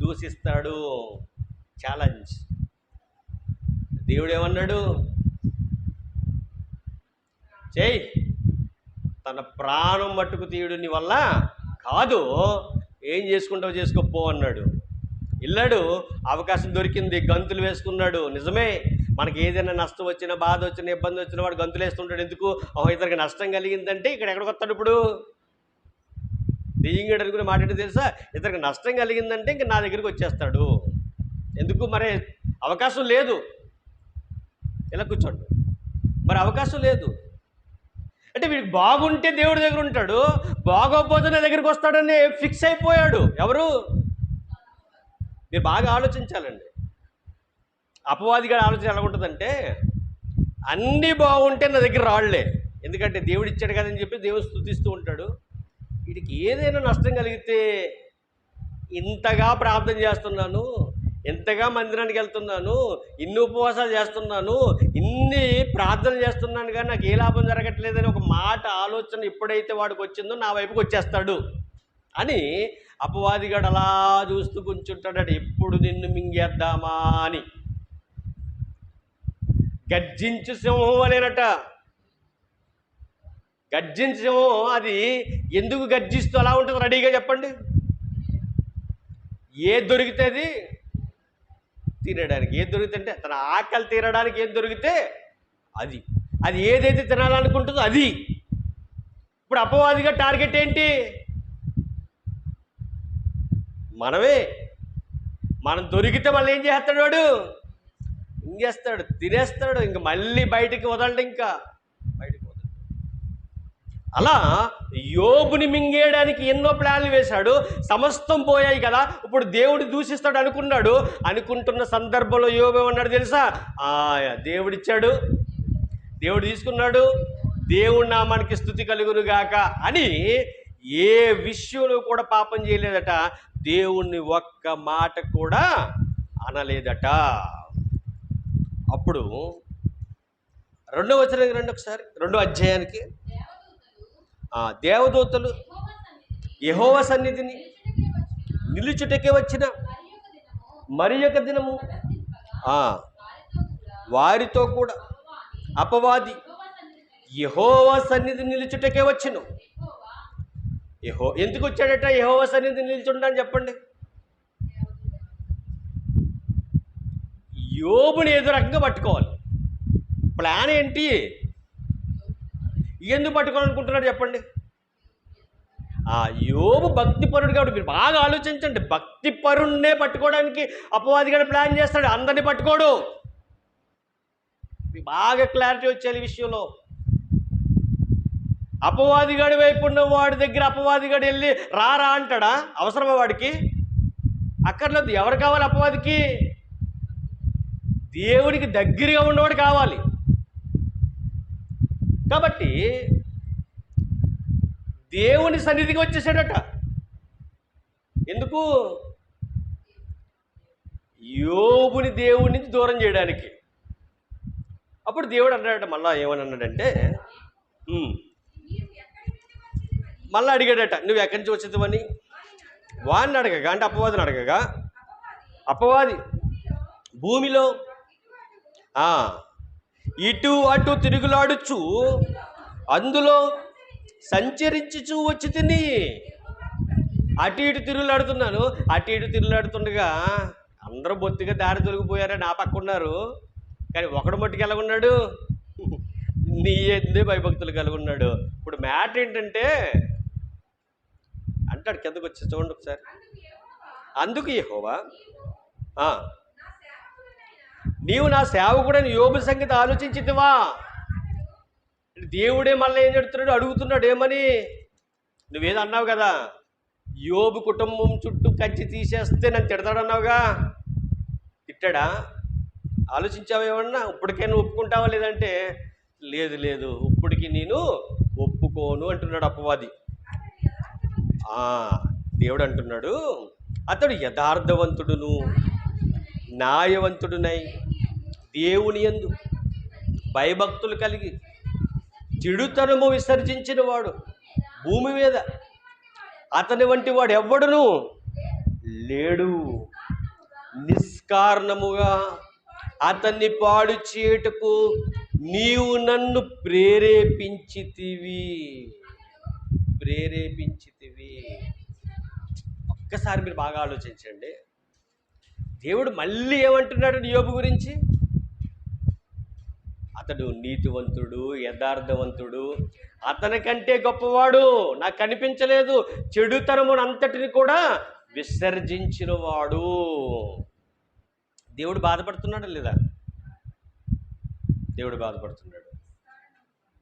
దూషిస్తాడు. ఛాలెంజ్. దేవుడు ఏమన్నాడు? చేయి, తన ప్రాణం మట్టుకు తీయుడు నీ వల్ల కాదు, ఏం చేసుకుంటావు చేసుకోపో అన్నాడు. వెళ్ళాడు, అవకాశం దొరికింది, గంతులు వేసుకున్నాడు. నిజమే, మనకి ఏదైనా నష్టం వచ్చినా, బాధ వచ్చినా, ఇబ్బంది వచ్చినా వాడు గంతులు వేస్తుంటాడు. ఎందుకు? ఇతనికి నష్టం కలిగిందంటే ఇక్కడ ఎక్కడికి వస్తాడు? ఇప్పుడు దెయ్యంగాడు అనుకుని మాట్లాడి తెలుసా, ఇతనికి నష్టం కలిగిందంటే ఇంక నా దగ్గరికి వచ్చేస్తాడు. ఎందుకు? మరి అవకాశం లేదు, ఇలా కూర్చోండి. మరి అవకాశం లేదు అంటే వీడికి బాగుంటే దేవుడి దగ్గర ఉంటాడు, బాగోకపోతే నా దగ్గరికి వస్తాడని ఫిక్స్ అయిపోయాడు. ఎవరు? మీరు బాగా ఆలోచించాలండి. అపవాదిగా ఆలోచన ఎలా ఉంటుందంటే, అన్నీ బాగుంటే నా దగ్గర రాళ్లే, ఎందుకంటే దేవుడు ఇచ్చాడు కదని చెప్పి దేవుడు స్తుతిస్తూ ఉంటాడు. వీడికి ఏదైనా నష్టం కలిగితే, ఇంతగా ప్రార్థన చేస్తున్నాను, ఎంతగా మందిరానికి వెళ్తున్నాను, ఇన్ని ఉపవాసాలు చేస్తున్నాను, ఇన్ని ప్రార్థనలు చేస్తున్నాను, కానీ నాకు ఏ లాభం జరగట్లేదని ఒక మాట ఆలోచన ఎప్పుడైతే వాడికి వచ్చిందో నా వైపుకి వచ్చేస్తాడు అని అపవాదిగాడు అలా చూస్తూ కూర్చుంటాడట. ఎప్పుడు నిన్ను మింగేద్దామా అని. గర్జించు సింహం అనేనట. గర్జించు సింహం అది ఎందుకు గర్జిస్తూ అలా ఉంటుంది? రెడీగా చెప్పండి. ఏది దొరికితే అది తినడానికి. ఏది దొరికితే తన ఆకలి తీరడానికి ఏది దొరికితే అది అది ఏదైతే తినాలనుకుంటుందో అది. ఇప్పుడు అపవాదిగా టార్గెట్ ఏంటి? మనమే. మనం దొరికితే మళ్ళీ ఏం చేస్తాడు వాడు? ఇంకేస్తాడు, తినేస్తాడు, ఇంక మళ్ళీ బయటికి వదలడు, ఇంకా బయటికి వదలడు. అలా యోబుని మింగేయడానికి ఎన్నో ప్లాన్లు వేశాడు. సమస్తం పోయాయి కదా, ఇప్పుడు దేవుడు దూషిస్తాడు అనుకున్నాడు. అనుకుంటున్న సందర్భంలో యోబు ఏమన్నాడు తెలుసా? దేవుడిచ్చాడు, దేవుడు తీసుకున్నాడు, దేవుడి నామానికి స్తుతి కలుగును గాక అని ఏ విషయంలో కూడా పాపం చేయలేదట. దేవుణ్ణి ఒక్క మాట కూడా అనలేదట. అప్పుడు 2వ వచనం రండి ఒకసారి, 2వ అధ్యాయానికి. దేవదూతలు యెహోవా సన్నిధిని నిలుచుటకే వచ్చిన మరి యొక్క దినము వారితో కూడా అపవాది యెహోవా సన్నిధి నిలుచుటకే వచ్చును. ఎందుకు వచ్చాడట యెహోవా సన్నిధి నిలుచుండని చెప్పండి. యోబుని ఏదో రకంగా పట్టుకోవాలి. ప్లాన్ ఏంటి? ఎందుకు పట్టుకోవాలనుకుంటున్నాడు చెప్పండి. యోబు భక్తిపరుడు కాబట్టి మీరు బాగా ఆలోచించండి. భక్తిపరుణ్ణే పట్టుకోవడానికి అపవాదిగాడు ప్లాన్ చేస్తాడు, అందరినీ పట్టుకోడు. బాగా క్లారిటీ వచ్చేది ఈ విషయంలో. అపవాదిగాడి వైపు ఉన్న వాడి దగ్గర అపవాదిగాడు వెళ్ళి రారా అంటాడా? అవసరమా వాడికి? అక్కర్లేదు. ఎవరు కావాలి అపవాదికి? దేవుడికి దగ్గరగా ఉన్నవాడు కావాలి. కాబట్టి దేవుని సన్నిధికి వచ్చేసాడట. ఎందుకు? యోబుని దేవుడి నుంచి దూరం చేయడానికి. అప్పుడు దేవుడు అన్నాడట, మళ్ళా ఏమని అన్నాడంటే, మళ్ళీ అడిగాడట, నువ్వు ఎక్కడి నుంచి వచ్చేదివని. వాడిని అడగగా, అంటే అపవాదిని అడగగా, అపవాది భూమిలో ఇటు అటు తిరుగులాడుచు అందులో సంచరించుచూ వచ్చి తిని. అటు ఇటు తిరుగులాడుతున్నాను. అటు ఇటు తిరుగులాడుతుండగా అందరూ బొత్తిగా దారి తొలగిపోయారని నా పక్క ఉన్నారు. కానీ ఒకడు మట్టుకు ఎలాగున్నాడు? నీ ఎందే భయభక్తులు కలిగి ఉన్నాడు. ఇప్పుడు మ్యాటర్ ఏంటంటే అంటాడు, కిందకు వచ్చి చూడండి ఒకసారి. అందుకు యెహోవా, నీవు నా సేవకుడని యోబు సంగతి ఆలోచించితివా? దేవుడే మళ్ళీ ఏం చెప్తున్నాడు? అడుగుతున్నాడు, ఏమని? నువ్వేదో అన్నావు కదా, యోబు కుటుంబం చుట్టూ కంచి తీసేస్తే నన్ను తిడతాడన్నావుగా. తిట్టాడా? ఆలోచించావా ఏమన్నా? ఇప్పటికే నువ్వు ఒప్పుకుంటావా? లేదంటే లేదు లేదు ఇప్పటికి నేను ఒప్పుకోను అంటున్నాడు అపవాది. దేవుడు అంటున్నాడు, అతడు యథార్థవంతుడును న్యాయవంతుడునై దేవుని యందు భయభక్తులు కలిగి చెడుతనము విసర్జించిన వాడు భూమి మీద అతని వంటి వాడు ఎవ్వడును లేడు. నిష్కారణముగా అతన్ని పాడు చేయుటకు నీవు నన్ను ప్రేరేపించితివి. ఒక్కసారి మీరు బాగా ఆలోచించండి. దేవుడు మళ్ళీ ఏమంటున్నాడు యోబు గురించి? అతడు నీతివంతుడు, యథార్థవంతుడు, అతనికంటే గొప్పవాడు నాకు కనిపించలేదు. చెడుతనమును అంతటిని కూడా విసర్జించిన వాడు. దేవుడు బాధపడుతున్నాడు లేదా? దేవుడు బాధపడుతున్నాడు.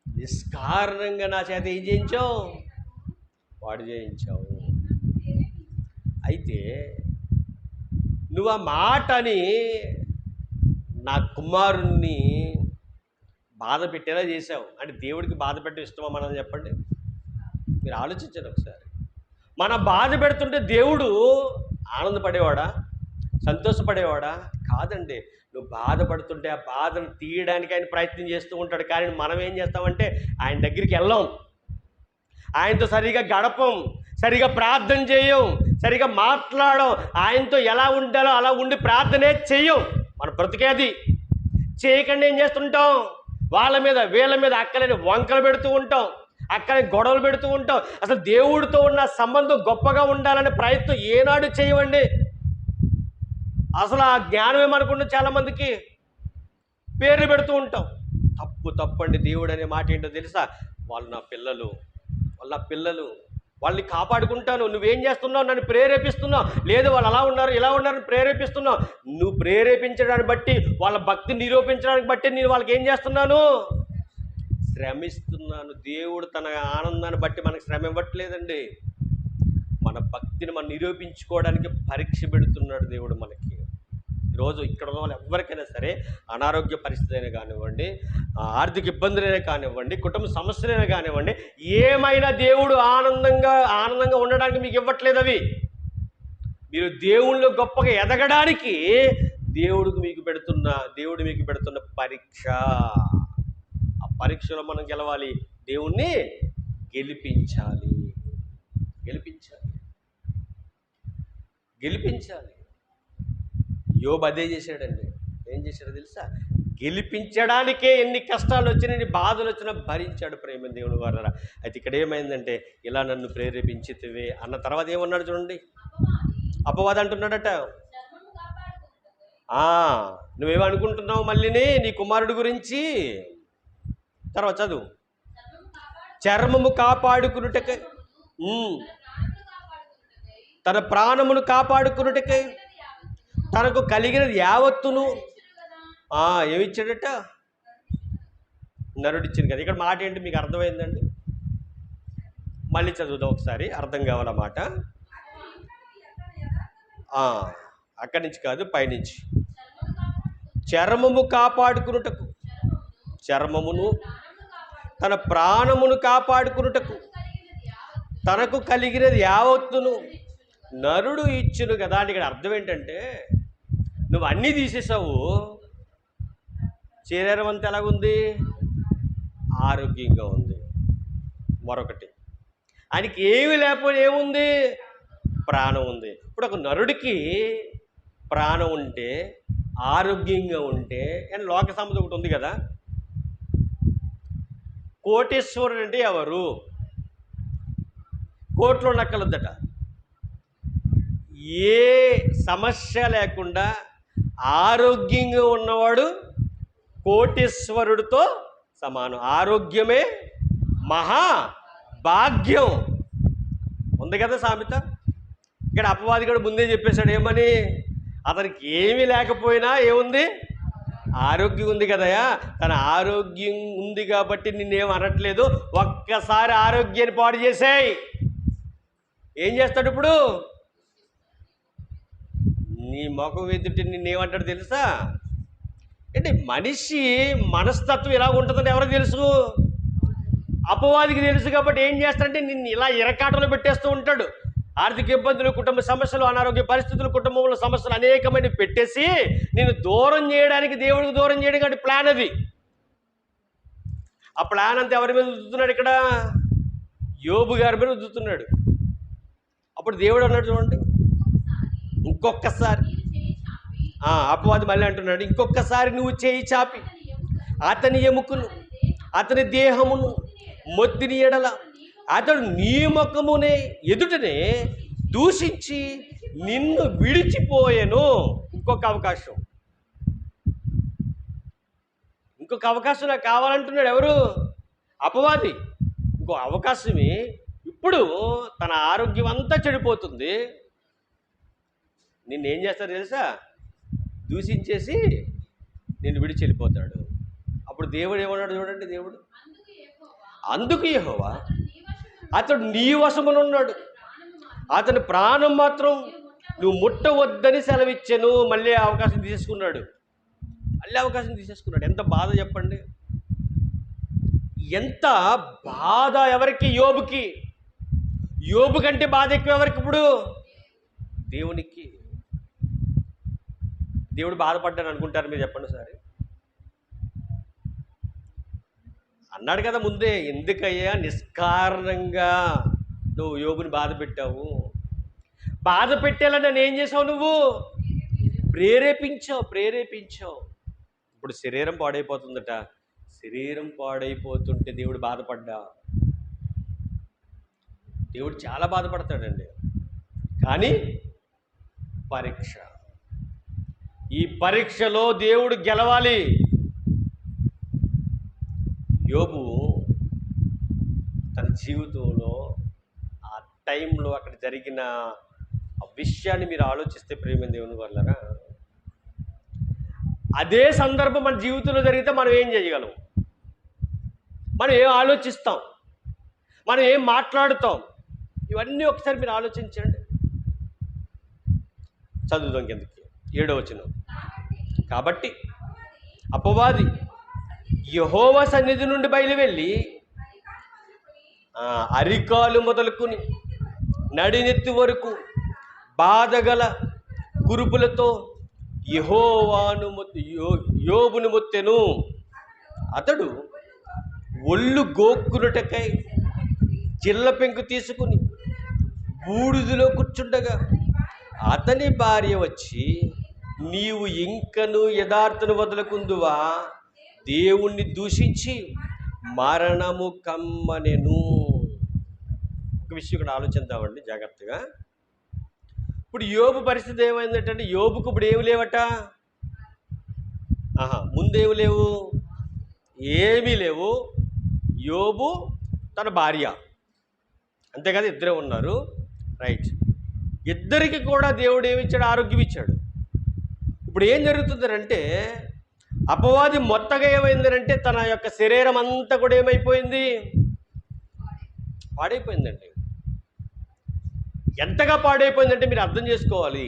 నిష్కారణంగా నా చేత ఏం చేయించావు? వాడు చేయించావు. అయితే నువ్వు ఆ మాటని నా కుమారుణ్ణి బాధ పెట్టేలా చేసావు. అంటే దేవుడికి బాధ పెట్టడం ఇష్టమా మనం? చెప్పండి. మీరు ఆలోచించండి ఒకసారి. మనం బాధ పెడుతుంటే దేవుడు ఆనందపడేవాడా? సంతోషపడేవాడా? కాదండి. నువ్వు బాధపడుతుంటే ఆ బాధను తీయడానికి ఆయన ప్రయత్నం చేస్తూ ఉంటాడు. కానీ మనం ఏం చేస్తామంటే ఆయన దగ్గరికి వెళ్ళాం, ఆయనతో సరిగా గడపం, సరిగా ప్రార్థన చేయం, సరిగా మాట్లాడం, ఆయనతో ఎలా ఉండాలో అలా ఉండి ప్రార్థనే చెయ్యం. మన బ్రతికేది చేయకుండా ఏం చేస్తుంటాం? వాళ్ళ మీద వీళ్ళ మీద అక్కలని వంకలు పెడుతూ ఉంటాం, అక్కని గొడవలు పెడుతూ ఉంటాం. అసలు దేవుడితో ఉన్న సంబంధం గొప్పగా ఉండాలనే ప్రయత్నం ఏనాడు చేయవండి. అసలు ఆ జ్ఞానం ఏమనుకుంటే చాలామందికి పేర్లు పెడుతూ ఉంటాం. తప్పండి. దేవుడు అనే మాట ఏంటో తెలుసా? వాళ్ళు నా పిల్లలు, వాళ్ళని కాపాడుకుంటాను. నువ్వేం చేస్తున్నావు? నన్ను ప్రేరేపిస్తున్నావు. లేదు వాళ్ళు అలా ఉన్నారు ఇలా ఉన్నారని ప్రేరేపిస్తున్నావు. నువ్వు ప్రేరేపించడాన్ని బట్టి, వాళ్ళ భక్తి నిరూపించడానికి బట్టి నేను వాళ్ళకి ఏం చేస్తున్నాను? శ్రమిస్తున్నాను. దేవుడు తన ఆనందాన్ని బట్టి మనకు శ్రమ ఇవ్వట్లేదండి. మన భక్తిని మనం నిరూపించుకోవడానికి పరీక్ష పెడుతున్నాడు దేవుడు మనకి. ఈరోజు ఇక్కడ ఉన్న వాళ్ళు ఎవరికైనా సరే అనారోగ్య పరిస్థితి అయినా కానివ్వండి, ఆర్థిక ఇబ్బందులైనా కానివ్వండి, కుటుంబ సమస్యలైనా కానివ్వండి, ఏమైనా దేవుడు ఆనందంగా ఉండడానికి మీకు ఇవ్వట్లేదు. అవి మీరు దేవుళ్ళు గొప్పగా ఎదగడానికి దేవుడు మీకు పెడుతున్న పరీక్ష. ఆ పరీక్షలో మనం గెలవాలి, దేవుణ్ణి గెలిపించాలి. గెలిపించాలి. యోబు అదే చేశాడండి. ఏం చేశాడో తెలుసా? గెలిపించడానికే ఎన్ని కష్టాలు వచ్చినా, ఎన్ని బాధలు వచ్చినా భరించాడు ప్రేమ దేవుని వారరా. అయితే ఇక్కడ ఏమైందంటే, ఇలా నన్ను ప్రేరేపించితివే అన్న తర్వాత ఏమన్నాడు చూడండి. అపవాది అంటున్నాడట, నువ్వేమనుకుంటున్నావు మళ్ళీనే నీ కుమారుడు గురించి? తర్వాత చదువు. చర్మము కాపాడుకున్నటకై, తన ప్రాణమును కాపాడుకున్నటకై తనకు కలిగినది యావత్తును ఏమిచ్చాడట? నరుడిచ్చింది కదా. ఇక్కడ మాట ఏంటి మీకు అర్థమైందండి? మళ్ళీ చదువుదాం ఒకసారి, అర్థం కావాల మాట. అక్కడి నుంచి కాదు, పైనుంచి. చర్మము కాపాడుకున్నటకు, చర్మమును తన ప్రాణమును కాపాడుకున్నటకు తనకు కలిగినది యావత్తును నరుడు ఇచ్చును కదా. అని ఇక్కడ అర్థం ఏంటంటే, నువ్వు అన్నీ తీసేసావు, శరీరం అంతా ఎలాగుంది? ఆరోగ్యంగా ఉంది. మరొకటి, ఆయనకి ఏమి లేకపోతే ఏముంది? ప్రాణం ఉంది. ఇప్పుడు ఒక నరుడికి ప్రాణం ఉంటే, ఆరోగ్యంగా ఉంటే, అండ్ లోక సంపద ఒకటి ఉంది కదా. కోటేశ్వరుడు అంటే ఎవరు? కోట్లో నక్కలుద్దట. ఏ సమస్య లేకుండా ఆరోగ్యంగా ఉన్నవాడు కోటీశ్వరుడితో సమానం. ఆరోగ్యమే మహా భాగ్యం ఉంది కదా సామెత. ఇక్కడ అపవాది కూడా ముందే చెప్పేశాడు, ఏమని? అతనికి ఏమీ లేకపోయినా ఏముంది? ఆరోగ్యం ఉంది కదయా. తన ఆరోగ్యం ఉంది కాబట్టి నిన్నేం అనట్లేదు. ఒక్కసారి ఆరోగ్యాన్ని పాడు చేసేయి, ఏం చేస్తాడు ఇప్పుడు? నీ ముఖం ఎదుటి నిన్నేమంటాడు తెలుసా? అంటే మనిషి మనస్తత్వం ఎలా ఉంటుందని ఎవరికి తెలుసు? అపవాదికి తెలుసు. కాబట్టి ఏం చేస్తాడంటే నిన్ను ఇలా ఇరకాటంలో పెట్టేస్తూ ఉంటాడు. ఆర్థిక ఇబ్బందులు, కుటుంబ సమస్యలు, అనారోగ్య పరిస్థితులు, కుటుంబంలో సమస్యలు అనేకమైన పెట్టేసి నేను దూరం చేయడానికి, దేవుడికి దూరం చేయడానికి ప్లాన్ అది. ఆ ప్లాన్ అంతా ఎవరి మీద రుద్దుతున్నాడు? ఇక్కడ యోబు గారి మీద రుద్దుతున్నాడు. అప్పుడు దేవుడు అన్నాడు చూడండి, ఇంకొకసారి. అపవాది మళ్ళీ అంటున్నాడు, ఇంకొకసారి నువ్వు చేయి చాపి అతని ఎముకను, అతని దేహమును మొత్తిని ఎడల అతడు నీ ముఖమునే ఎదుటనే దూషించి నిన్ను విడిచిపోయెను. ఇంకొక అవకాశం నాకు కావాలంటున్నాడు. ఎవరు? అపవాది. ఇంకో అవకాశమే. ఇప్పుడు తన ఆరోగ్యం అంతా చెడిపోతుంది. నిన్నేం చేస్తాడు తెలుసా? దూషించేసి నిన్ను విడిచి వెళ్ళిపోతాడు. అప్పుడు దేవుడు ఏమన్నాడు చూడండి. దేవుడు, అందుకు యెహోవా అతడు నీ వశమునున్నాడు, అతని ప్రాణం మాత్రం నువ్వు ముట్టవద్దని సెలవిచ్చాను. మళ్ళీ అవకాశం తీసేసుకున్నాడు. ఎంత బాధ చెప్పండి. ఎంత బాధ ఎవరికి? యోబుకి. యోబు కంటే బాధ ఎక్కువ ఎవరికి ఇప్పుడు? దేవునికి. దేవుడు బాధపడ్డాను అనుకుంటారు మీరు? చెప్పండి సరే. అన్నాడు కదా ముందే, ఎందుకయ్యా నిష్కారణంగా నువ్వు యోబుని బాధ పెట్టావు? బాధ పెట్టేలా నన్ను ఏం చేసావు? నువ్వు ప్రేరేపించావు. ఇప్పుడు శరీరం పాడైపోతుందట. శరీరం పాడైపోతుంటే దేవుడు బాధపడ్డా? దేవుడు చాలా బాధపడతాడండి. కానీ పరీక్ష, ఈ పరీక్షలో దేవుడు గెలవాలి. యోబు తన జీవితంలో ఆ టైంలో అక్కడ జరిగిన ఆ విషయాన్ని మీరు ఆలోచిస్తే ప్రేమ దేవుని వల్లరా, అదే సందర్భం మన జీవితంలో జరిగితే మనం ఏం చేయగలం? మనం ఏం ఆలోచిస్తాం? మనం ఏం మాట్లాడుతాం? ఇవన్నీ ఒకసారి మీరు ఆలోచించండి. చదువుదాం కిందకి 7వ వచనం. కాబట్టి అపవాది యెహోవా సన్నిధి నుండి బయలువెళ్ళి అరికాలు మొదలుకుని నడినెత్తి వరకు బాధగల కురుపులతో యోబును మొత్తెను. అతడు ఒళ్ళు గోక్కునుటకై జిల్ల పెంకు తీసుకుని బూడిదలో కూర్చుండగా అతని భార్య వచ్చి, నీవు ఇంకను యథార్థను వదలకుందువా, దేవుణ్ణి దూషించి మరణము కమ్మనెను. ఒక విషయం ఇక్కడ ఆలోచిద్దామండి జాగ్రత్తగా. ఇప్పుడు యోబు పరిస్థితి ఏమైందంటే, యోబుకు ఇప్పుడు ఏమి లేవట, ముందేమి లేవు, ఏమీ లేవు. యోబు తన భార్య, అంతే కదా, ఇద్దరే ఉన్నారు, రైట్. ఇద్దరికి కూడా దేవుడు ఏమిచ్చాడు, ఆరోగ్యం ఇచ్చాడు. ఇప్పుడు ఏం జరుగుతుందంటే, అపవాది మొత్తగా ఏమైందంటే తన యొక్క శరీరం అంతా కూడా ఏమైపోయింది, పాడైపోయిందండి. ఎంతగా పాడైపోయిందంటే మీరు అర్థం చేసుకోవాలి.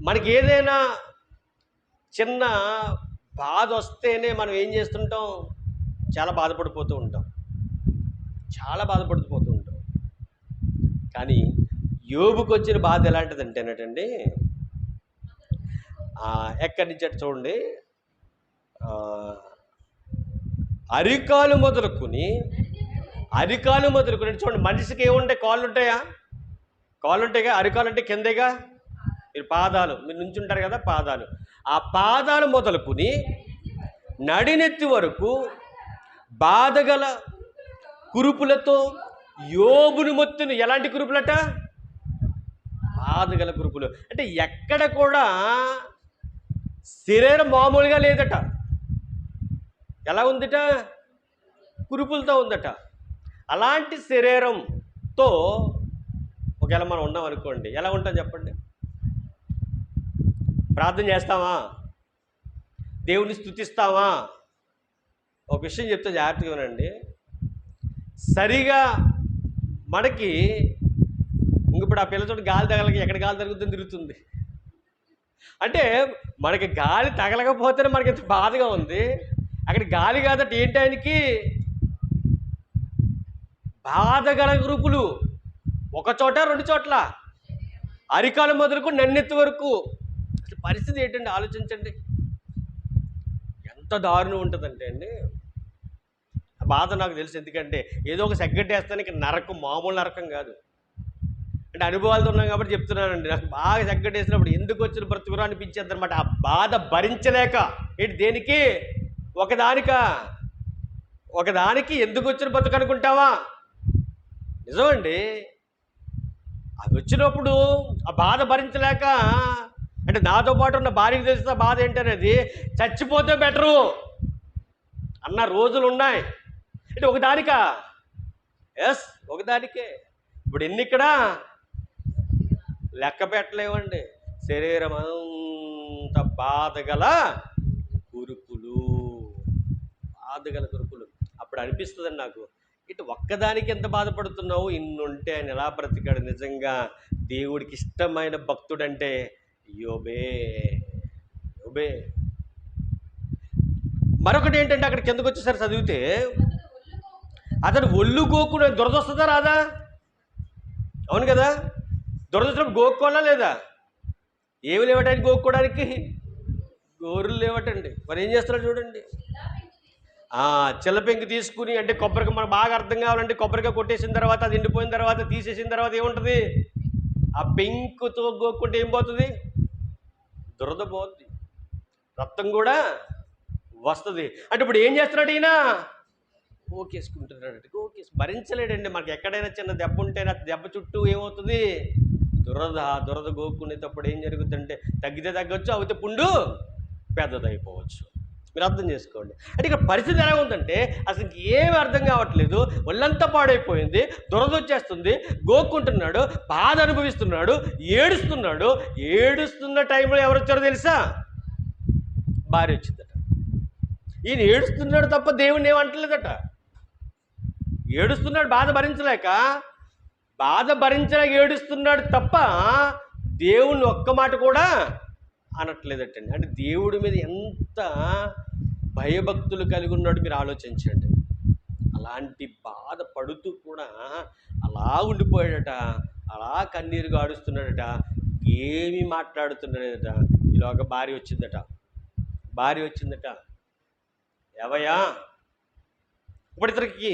మనకి ఏదైనా చిన్న బాధ వస్తేనే మనం ఏం చేస్తుంటాం, చాలా బాధపడిపోతూ ఉంటాం. కానీ యోబుకు వచ్చిన బాధ ఎలాంటిదంటే ఏంటండి, ఎక్కడి నుంచి అంటే చూడండి, అరికాలు మొదలుకొని చూడండి. మనిషికి ఏముంటాయి, కాళ్ళు ఉంటాయా, అరికాలు అంటే కిందేగా, మీరు పాదాలు, మీరు నుంచుంటారు కదా, పాదాలు, ఆ పాదాలు మొదలుకొని నడినెత్తి వరకు బాధగల కురుపులతో యోబుని మొత్తును. ఎలాంటి కురుపులట, బాధగల కురుపులు. అంటే ఎక్కడ కూడా శరీరం మామూలుగా లేదట, ఎలా ఉందిట, కురుపులతో ఉందట. అలాంటి శరీరంతో ఒకవేళ మనం ఉన్నాం అనుకోండి, ఎలా ఉంటాం చెప్పండి. ప్రార్థన చేస్తామా, దేవుని స్తుతిస్తామా? ఒక విషయం చెప్తే జాగ్రత్తగా వినండి. సరిగా మనకి ఇప్పుడు ఆ పిల్లతోటి గాలి తగలక ఎక్కడ గాలి తగులుతుంది, తిరుగుతుంది. అంటే మనకి గాలి తగలకపోతేనే మనకి ఎంత బాధగా ఉంది. అక్కడ గాలి కాదట, ఏంటి ఆయనకి బాధగల గ్రూపులు, ఒక చోట రెండు చోట్ల, అరికాలు మొదలుకు నన్నెత్తి వరకు. అసలు పరిస్థితి ఏంటండి, ఆలోచించండి. ఎంత దారుణం ఉంటుందంటే అండి, బాధ నాకు తెలుసు. ఎందుకంటే ఏదో ఒక సెగ్గట్టేస్తాను, ఇక నరకం, మామూలు నరకం కాదు. అంటే అనుభవాలతో ఉన్నాం కాబట్టి చెప్తున్నానండి. నాకు బాగా సెగ్గట్టేసినప్పుడు ఎందుకు వచ్చిన బ్రతుకురా అనిపించేది అనమాట. ఆ బాధ భరించలేక, ఏంటి దేనికి, ఒకదానికి ఎందుకు వచ్చిన బ్రతుకు అనుకుంటావా, నిజమండి. అది వచ్చినప్పుడు ఆ బాధ భరించలేక, అంటే నాతో పాటు ఉన్న భార్యకి తెలిసిన బాధ ఏంటనేది, చచ్చిపోతే బెటరు అన్న రోజులు ఉన్నాయి. అంటే ఒకదానికా, ఎస్ ఒకదానికే. ఇప్పుడు ఎన్ని ఇక్కడ లెక్క పెట్టలేవండి. శరీరం అంత బాధగల కురుపులు. అప్పుడు అనిపిస్తుందండి నాకు, ఇటు ఒక్కదానికి ఎంత బాధపడుతున్నావు, ఇన్నుంటే ఆయన ఎలా బ్రతికాడు. నిజంగా దేవుడికి ఇష్టమైన భక్తుడంటే యోబే. మరొకటి ఏంటంటే, అక్కడ కిందకు వచ్చేసరి చదివితే, అతను ఒళ్ళు గోక్కునే దురద వస్తుందా రాదా, అవును కదా, దురద వచ్చినప్పుడు గోక్కోవాలా లేదా, ఏమి లేవటానికి గోక్కోవడానికి, గోరులు లేవటండి. మరి ఏం చేస్తారో చూడండి, చిల్లపెంకి తీసుకుని, అంటే కొబ్బరికాయ, మనకు బాగా అర్థం కావాలంటే కొబ్బరికాయ కొట్టేసిన తర్వాత, అది ఎండిపోయిన తర్వాత, తీసేసిన తర్వాత ఏముంటుంది, ఆ పెంకుతో గోక్కుంటే ఏం పోతుంది, దురద పోతుంది, రక్తం కూడా వస్తుంది. అంటే ఇప్పుడు ఏం చేస్తున్నాడు ఈయన, గోకేసుకుంటున్నాడు. భరించలేడండి. మనకి ఎక్కడైనా చిన్న దెబ్బ ఉంటే ఆ దెబ్బ చుట్టూ ఏమవుతుంది, దురద గోక్కునేటప్పుడు ఏం జరుగుతుందంటే, తగ్గితే తగ్గొచ్చు, అవుతే పుండు పెద్దదైపోవచ్చు. మీరు అర్థం చేసుకోండి. అంటే ఇక్కడ పరిస్థితి ఎలా ఉందంటే, అసలు ఏమి అర్థం కావట్లేదు, ఒళ్ళంతా పాడైపోయింది, దురద వచ్చేస్తుంది, గోక్కుంటున్నాడు, బాధ అనుభవిస్తున్నాడు, ఏడుస్తున్న టైంలో ఎవరు వచ్చారో తెలుసా, భార్య వచ్చిందట. ఈయన ఏడుస్తున్నాడు తప్ప దేవుణ్ణి ఏమంటలేదట. ఏడుస్తున్నాడు బాధ భరించలేక ఏడుస్తున్నాడు తప్ప దేవుణ్ణి ఒక్క మాట కూడా అనట్లేదటండి. అంటే దేవుడి మీద ఎంత భయభక్తులు కలిగి ఉన్నాడు మీరు ఆలోచించండి. అలాంటి బాధ పడుతూ కూడా అలా ఉండిపోయాడట, అలా కన్నీరు గాడుస్తున్నాడట, ఏమీ మాట్లాడుతున్నాడట. ఇలాగ భార్య వచ్చిందట. ఏవయ్యా, ఇప్పుడు ఇతనికి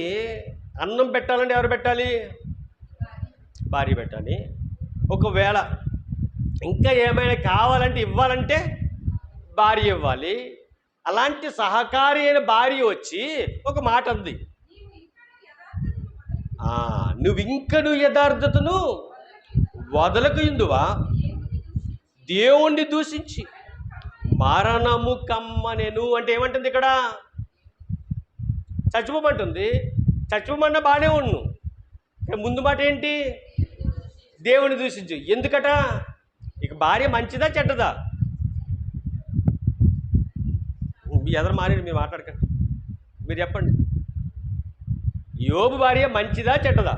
అన్నం పెట్టాలంటే ఎవరు పెట్టాలి, భార్య పెట్టాలి. ఒకవేళ ఇంకా ఏమైనా కావాలంటే ఇవ్వాలంటే భార్య ఇవ్వాలి. అలాంటి సహకారి అయిన భార్య వచ్చి ఒక మాట అంది, నువ్వు యథార్థతను వదలకు ఇందువా దేవుణ్ణి దూషించి మరణము కమ్మనెను. అంటే ఏమంటుంది ఇక్కడ? చచ్చిపోమంటుంది. చచ్చిపోమన్న బాగానే ఉండు. ముందు మాట ఏంటి? దేవుని దూషించు. ఎందుకట? ఇక భార్య మంచిదా చెడ్డదా? ఎదరు మారి మీరు మాట్లాడకండి, మీరు చెప్పండి. యోబు భార్య మంచిదా చెడ్డదా?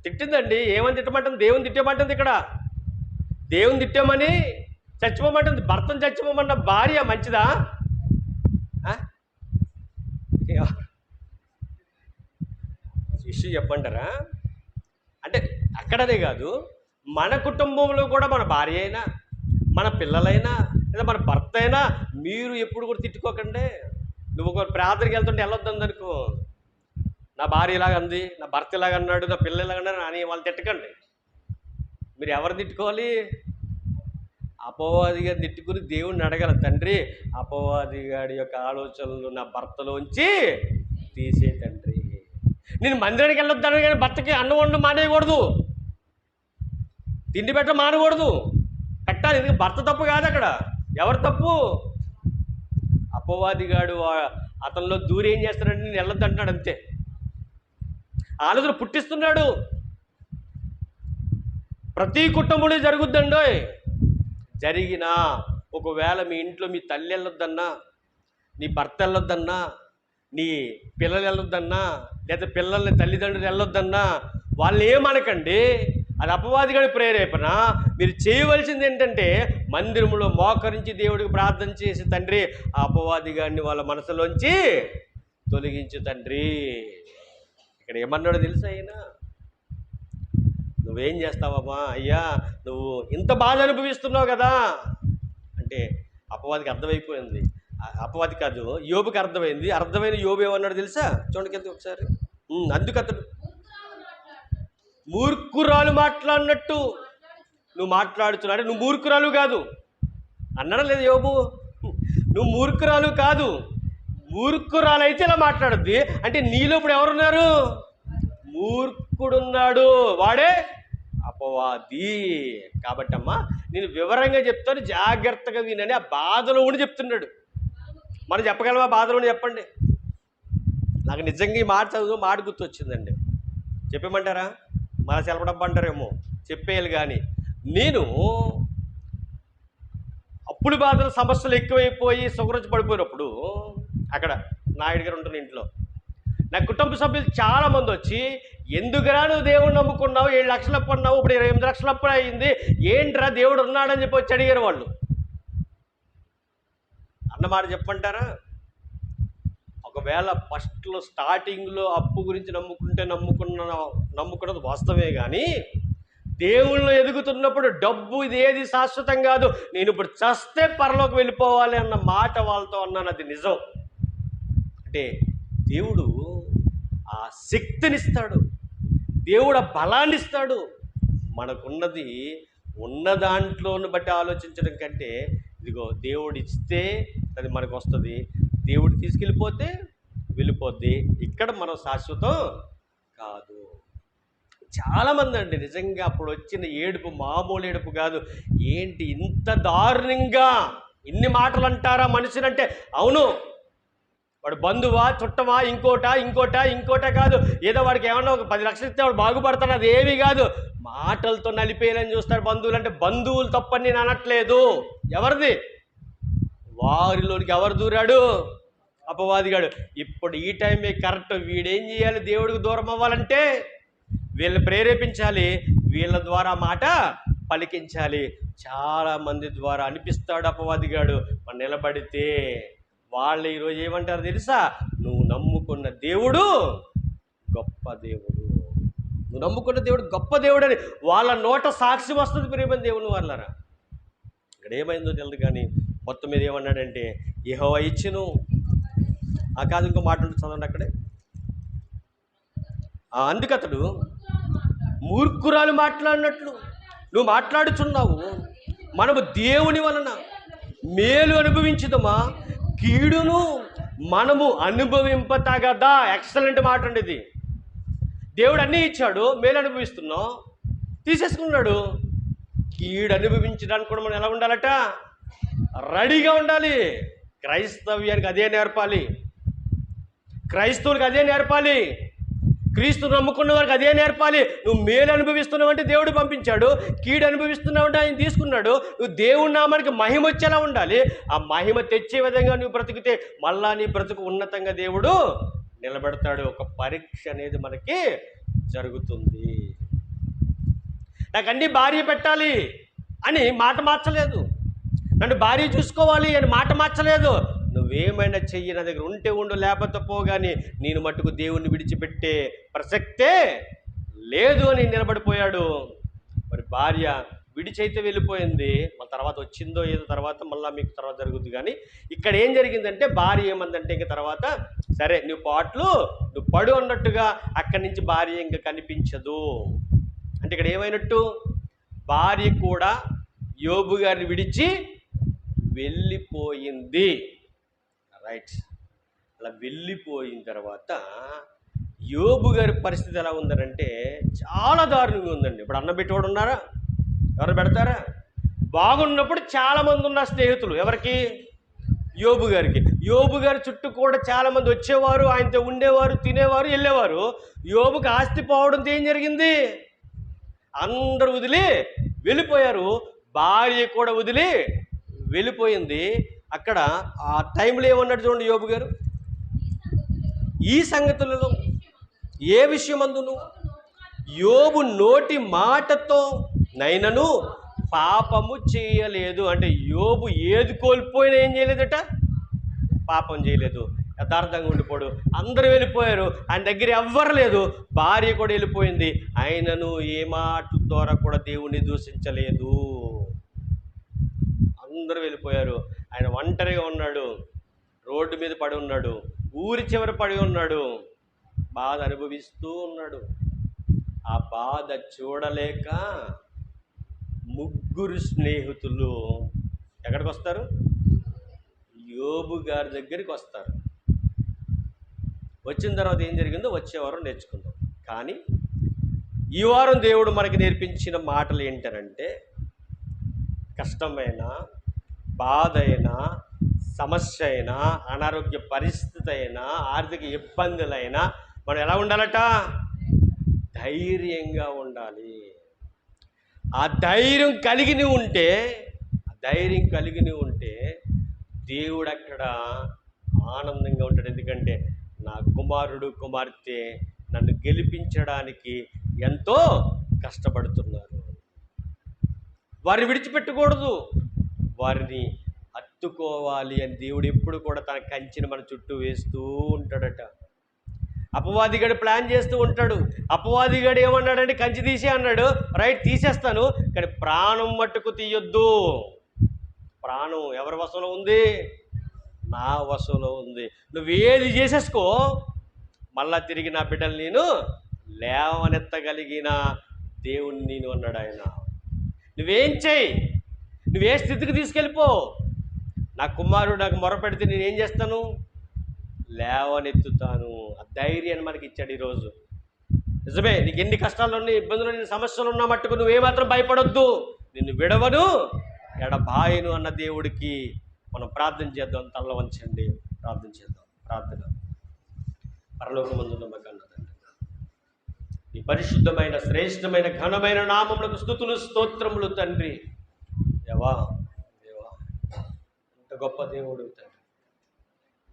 తిట్టిందండి. ఏమని తిట్టమంటుంది? దేవుని తిట్టమంటుంది. ఇక్కడ దేవుని తిట్టామని చచ్చిపోమంటుంది. భర్తను చచ్చిపోమన్న భార్య మంచిదా? ఇష్యూ చెప్పంటారా? అంటే అక్కడనే కాదు, మన కుటుంబంలో కూడా మన భార్య అయినా, మన పిల్లలైనా, లేదా మన భర్త అయినా మీరు ఎప్పుడు కూడా తిట్టుకోకండి. నువ్వు ఒక ప్రార్థనకి వెళ్తుంటే వెళ్ళొద్దు అనుకో, నా భార్య ఇలాగ అంది, నా భర్త ఇలాగ అన్నాడు, నా పిల్లలు ఇలాగ అన్నారు అని వాళ్ళు తిట్టకండి. మీరు ఎవరు తిట్టుకోవాలి? అపవాది గారిని తిట్టుకుని దేవుణ్ణి అడగాల, తండ్రి అపవాది గారి యొక్క ఆలోచనలు నా భర్తలోంచి తీసే తండ్రి. నేను మందిరానికి వెళ్ళొద్దాను కానీ భర్తకి అన్నం వండు మానేయకూడదు, తిండి పెట్ట మానకూడదు, పెట్టాలి. ఎందుకంటే భర్త తప్పు కాదు, అక్కడ ఎవరు తప్పు? అపవాదిగాడు అతనిలో దూరి ఏం చేస్తాడంటే నేను వెళ్ళొద్దు అంటున్నాడు, అంతే. ఆలోచన పుట్టిస్తున్నాడు. ప్రతి కుటుంబంలో జరుగుద్దండో. జరిగినా ఒకవేళ మీ ఇంట్లో మీ తల్లి వెళ్ళొద్దన్నా, నీ భర్త వెళ్ళొద్దన్నా, నీ పిల్లలు వెళ్ళొద్దన్నా, లేదా పిల్లల్ని తల్లిదండ్రులు వెళ్ళొద్దన్నా, వాళ్ళని ఏమనకండి. అది అపవాదిగాడి ప్రేరేపణ. మీరు చేయవలసింది ఏంటంటే మందిరంలో మోకరించి దేవుడికి ప్రార్థన చేసి, తండ్రి ఆ అపవాదిగాడిని వాళ్ళ మనసులోంచి తొలగించు తండ్రి. ఇక్కడ ఏమన్నాడో తెలుసా ఆయన? నువ్వేం చేస్తావమ్మా అయ్యా, నువ్వు ఇంత బాధ అనుభవిస్తున్నావు కదా అంటే అపవాదికి అర్థమైపోయింది. అపవాది కాదు, యోబుకి అర్థమైంది. అర్థమైన యోబు ఏమన్నాడు తెలుసా? చూడండి కింద ఒకసారి. అందుకు అతడు మూర్ఖురాలు మాట్లాడినట్టు నువ్వు మాట్లాడుతున్నాడు. నువ్వు మూర్ఖురాలు కాదు అన్నాడా లేదా యోబు? నువ్వు మూర్ఖురాలు కాదు. మూర్ఖురాలు అయితే ఇలా మాట్లాడుద్ది అంటే నీలో ఇప్పుడు ఎవరున్నారు? మూర్ఖుడున్నాడు, వాడే అపవాది. కాబట్టి అమ్మా నేను వివరంగా చెప్తాను, జాగ్రత్తగా వినని. ఆ బాధలో ఉండి చెప్తున్నాడు. మనం చెప్పగలమా? బాధలో ఉండి చెప్పండి. నాకు నిజంగా ఈ మాట చదువు మాట గుర్తొచ్చిందండి. చెప్పేమంటారా? మన సెలపడబ్బ అంటారేమో, చెప్పేయాలి. కానీ నేను అప్పుల బాధలు సమస్యలు ఎక్కువైపోయి సుగరచి పడిపోయినప్పుడు అక్కడ నాయుడు గారు ఉంటున్న ఇంట్లో నా కుటుంబ సభ్యులు చాలామంది వచ్చి, ఎందుకురా నువ్వు దేవుడు నమ్ముకున్నావు, 7 లక్షలు అప్పు అన్నావు, ఇప్పుడు 28 లక్షలు అప్పు అయింది, ఏంట్రా దేవుడు ఉన్నాడని చెప్పి వచ్చి అడిగారు వాళ్ళు. అన్నమాట చెప్పంటారా? ఒకవేళ ఫస్ట్లో స్టార్టింగ్లో అప్పు గురించి నమ్ముకున్నది వాస్తవే, కానీ దేవుళ్ళు ఎదుగుతున్నప్పుడు డబ్బు ఇది ఏది శాశ్వతం కాదు, నేను ఇప్పుడు చస్తే పరలోకి వెళ్ళిపోవాలి అన్న మాట వాళ్ళతో అన్నాను. అది నిజం. అంటే దేవుడు ఆ శక్తినిస్తాడు, దేవుడు ఆ బలాన్ని ఇస్తాడు. మనకున్నది ఉన్న దాంట్లోని బట్టి ఆలోచించడం కంటే, ఇదిగో దేవుడు ఇస్తే అది మనకు వస్తుంది, దేవుడు తీసుకెళ్ళిపోతే వెళ్ళిపోద్ది. ఇక్కడ మనం శాశ్వతం కాదు. చాలామంది అండి నిజంగా అప్పుడు వచ్చిన ఏడుపు మామూలు ఏడుపు కాదు. ఏంటి ఇంత దారుణంగా ఇన్ని మాటలు అంటారా మనిషినంటే? అవును, వాడు బంధువా చుట్టమా ఇంకోటా కాదు. ఏదో వాడికి ఏమన్నా ఒక 10 లక్షలు ఇస్తే వాడు బాగుపడతాడు, అది ఏమీ కాదు. మాటలతో నలిపేయాలని చూస్తాడు బంధువులు. అంటే బంధువులు తప్పని నేను అనట్లేదు. ఎవరిది? వారిలోనికి ఎవరు దూరాడు? అపవాదిగాడు. ఇప్పుడు ఈ టైమే కరెక్ట్. వీడేం చేయాలి? దేవుడికి దూరం అవ్వాలంటే వీళ్ళని ప్రేరేపించాలి, వీళ్ళ ద్వారా మాట పలికించాలి. చాలామంది ద్వారా అనిపిస్తాడు అపవాదిగాడు. మనం నిలబడితే వాళ్ళు ఈరోజు ఏమంటారు తెలుసా? నువ్వు నమ్ముకున్న దేవుడు గొప్ప దేవుడు, నువ్వు నమ్ముకున్న దేవుడు గొప్ప దేవుడు అని వాళ్ళ నోట సాక్షి వస్తుంది. ప్రేమ దేవుని వాళ్ళరా, ఇక్కడ ఏమైందో తెలియదు. కానీ మొత్తం మీద ఏమన్నాడంటే, యెహోవా ఇచ్చును. కాదు, ఇంకో మాట ఉంటుంది, చదవండి అక్కడే. అందుకతడు మూర్ఖురాలు మాట్లాడినట్లు నువ్వు మాట్లాడుచున్నావు, మనము దేవుని వలన మేలు అనుభవించుదమా, కీడును మనము అనుభవింపతగదా. ఎక్సలెంట్ మాట అండి ఇది. దేవుడు అన్నీ ఇచ్చాడు, మేలు అనుభవిస్తున్నాం, తీసేసుకున్నాడు. కీడు అనుభవించడానికి కూడా మనం ఎలా ఉండాలట? రెడీగా ఉండాలి. క్రైస్తవ్యానికి అదే నేర్పాలి, క్రైస్తవులకు అదే నేర్పాలి, క్రీస్తుని నమ్ముకున్న వారికి అదే నేర్పాలి. నువ్వు మేలు అనుభవిస్తున్నావు అంటే దేవుడు పంపించాడు, కీడు అనుభవిస్తున్నావు అంటే ఆయన తీసుకున్నాడు. నువ్వు దేవుడి నామానికి మహిమ వచ్చేలా ఉండాలి. ఆ మహిమ తెచ్చే విధంగా నువ్వు బ్రతికితే మళ్ళా నీ బ్రతుకు ఉన్నతంగా దేవుడు నిలబెడతాడు. ఒక పరీక్ష అనేది మనకి జరుగుతుంది. నాకు అన్ని భార్య పెట్టాలి అని మాట మార్చలేదు, నన్ను భార్య చూసుకోవాలి అని మాట మార్చలేదు. నువ్వేమైనా చెయ్యి, నా దగ్గర ఉంటే ఉండు, లేకపోతే పోగాని నేను మట్టుకు దేవుణ్ణి విడిచిపెట్టే ప్రసక్తే లేదు అని నిలబడిపోయాడు. మరి భార్య విడిచైతే వెళ్ళిపోయింది, మన తర్వాత వచ్చిందో ఏదో తర్వాత మళ్ళీ మీకు తర్వాత జరుగుతుంది. కానీ ఇక్కడ ఏం జరిగిందంటే భార్య ఏమందంటే ఇంక తర్వాత సరే నువ్వు పడు అన్నట్టుగా అక్కడి నుంచి భార్య ఇంకా కనిపించదు. అంటే ఇక్కడ ఏమైనట్టు, భార్య కూడా యోబు గారిని విడిచి వెళ్ళిపోయింది. రైట్. అలా వెళ్ళిపోయిన తర్వాత యోబు గారి పరిస్థితి ఎలా ఉందనంటే చాలా దారుణంగా ఉందండి. ఇప్పుడు అన్నం పెట్టేవాడు ఉన్నారా? ఎవరు పెడతారా? బాగున్నప్పుడు చాలామంది ఉన్నారు స్నేహితులు. ఎవరికి? యోబు గారికి. యోబు గారి చుట్టూ కూడా చాలామంది వచ్చేవారు, ఆయనతో ఉండేవారు, తినేవారు, వెళ్ళేవారు. యోబుకి ఆస్తి పోవడంతో ఏం జరిగింది? అందరూ వదిలి వెళ్ళిపోయారు, భార్య కూడా వదిలి వెళ్ళిపోయింది. అక్కడ ఆ టైంలో ఏమన్నాడు చూడండి యోబు గారు, ఈ సంగతులలో ఏ విషయమందును యోబు నోటి మాటతో నైనను పాపము చేయలేదు. అంటే యోబు ఏది కోల్పోయినా ఏం చేయలేదట? పాపం చేయలేదు. యథార్థంగా ఉండిపోడు. అందరూ వెళ్ళిపోయారు, ఆయన దగ్గర ఎవ్వరు లేదు, భార్య కూడా వెళ్ళిపోయింది. ఆయనను ఏ మాట ద్వారా కూడా దేవుణ్ణి దూషించలేదు. అందరూ వెళ్ళిపోయారు, ఆయన ఒంటరిగా ఉన్నాడు, రోడ్డు మీద పడి ఉన్నాడు, ఊరి చివర పడి ఉన్నాడు, బాధ అనుభవిస్తూ ఉన్నాడు. ఆ బాధ చూడలేక ముగ్గురు స్నేహితులు ఎక్కడికి వస్తారు? యోబు గారి దగ్గరికి వస్తారు. వచ్చిన తర్వాత ఏం జరిగిందో వచ్చే వారం నేర్చుకుందాం. కానీ ఈ వారం దేవుడు మనకి నేర్పించిన మాటలు ఏంటనంటే, కష్టమైన, బాధ అయినా, సమస్య అయినా, అనారోగ్య పరిస్థితి అయినా, ఆర్థిక ఇబ్బందులైనా మనం ఎలా ఉండాలట? ధైర్యంగా ఉండాలి. ఆ ధైర్యం కలిగి ఉంటే దేవుడు అక్కడ ఆనందంగా ఉంటాడు. ఎందుకంటే నా కుమారుడు కుమార్తె నన్ను గెలిపించడానికి ఎంతో కష్టపడుతున్నారు, వారిని విడిచిపెట్టకూడదు, వారిని హత్తుకోవాలి అని దేవుడు ఎప్పుడు కూడా తన కంచెని మన చుట్టూ వేస్తూ ఉంటాడట. అపవాదిగాడు ప్లాన్ చేస్తూ ఉంటాడు. అపవాదిగాడు ఏమన్నాడంటే కంచి తీసే అన్నాడు. రైట్, తీసేస్తాను, కానీ ప్రాణం మట్టుకు తీయొద్దు. ప్రాణం ఎవరి వశంలో ఉంది? నా వశంలో ఉంది. నువ్వేది చేసేసుకో, మళ్ళా తిరిగి నా బిడ్డలు నేను లేవనెత్తగలిగిన దేవుణ్ణి నేను అన్నాడు ఆయన. నువ్వేం చెయ్యి, నువ్వే స్థితికి తీసుకెళ్ళిపో, నా కుమారుడు నాకు మొరపెడితే నేనేం చేస్తాను? లేవనెత్తుతాను. ఆ ధైర్యాన్ని మనకి ఇచ్చాడు ఈరోజు. నిజమే, నీకు ఎన్ని కష్టాలు ఉన్నాయి, ఇబ్బందులు, ఎన్ని సమస్యలు ఉన్నా మట్టుకు నువ్వేమాత్రం భయపడొద్దు. నిన్ను విడవను, ఎడబాయను అన్న దేవుడికి మనం ప్రార్థన చేద్దాం. తల్ల వంచండి, ప్రార్థన చేద్దాం. ప్రార్థన. పరలోకమందున్న మా కన్న తండ్రి, ఈ పరిశుద్ధమైన, శ్రేష్టమైన, ఘనమైన నామములకు స్తుతులు, స్తోత్రములు తండ్రి. దేవా, ఇంత గొప్ప దేవుడు తండ్రి,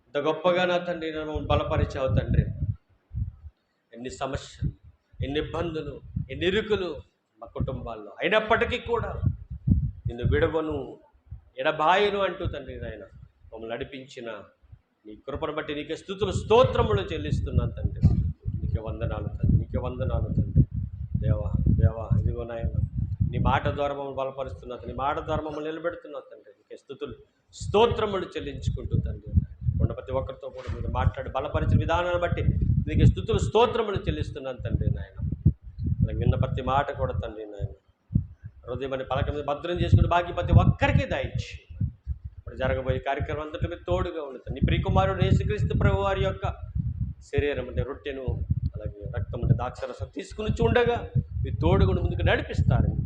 ఇంత గొప్పగా నా తండ్రి నన్ను బలపరిచావు తండ్రి. ఎన్ని సమస్యలు, ఎన్ని ఇబ్బందులు, ఎన్ని ఇరుకులు మా కుటుంబాల్లో అయినప్పటికీ కూడా నిన్ను విడవను, ఎడబాయను అంటూ తండ్రి నాయన మమ్మల్ని నడిపించిన నీ కృపను బట్టి నీకే స్తుతులు, స్తోత్రములు చెల్లిస్తున్నాను తండ్రి. నీకే వందనాలు తండ్రి, నీకే వందనాలు తండ్రి. దేవా, ఇదిగో నాయన నీ మాట ద్వారా మమ్మల్ని బలపరుస్తున్నా, నీ మాట ద్వారా మమ్మల్ని నిలబెడుతున్నావు తండ్రి. నీకే స్తుతులు, స్తోత్రములు చెల్లించుకుంటూ తండ్రి ఉన్న ప్రతి ఒక్కరితో కూడా మీరు మాట్లాడి బలపరిచిన విధానాన్ని బట్టి నీకే స్తుతులు, స్తోత్రములు చెల్లిస్తున్నాను తండ్రి నాయన. విన్న ప్రతి మాట కూడా తండ్రి నాయన హృదయం అనే పలక మీద భద్రం చేసుకుని బాకీ ప్రతి ఒక్కరికి దయచి ఇప్పుడు జరగబోయే కార్యక్రమం అంతట్లో మీరు తోడుగా ఉంటుంది. నీ ప్రియకుమారుడు యేసుక్రీస్తు ప్రభు వారి యొక్క శరీరం అంటే రొట్టెను అలాగే రక్తం అంటే ద్రాక్షరసం తీసుకుని చూడగా మీ తోడుగును ముందుకు నడిపిస్తారని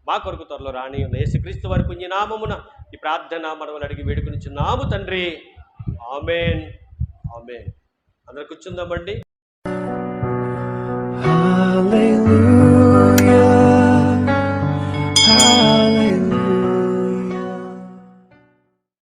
మా కొరకు త్వరలో రాని యేసుక్రీస్తు వారి పుణ్యనామమున ఈ ప్రార్థన మనవలు అడిగి వేడుకొనిచున్నాము తండ్రి. ఆమేన్ ఆమేన్. అందరు కూర్చుందామండి. Hallelujah.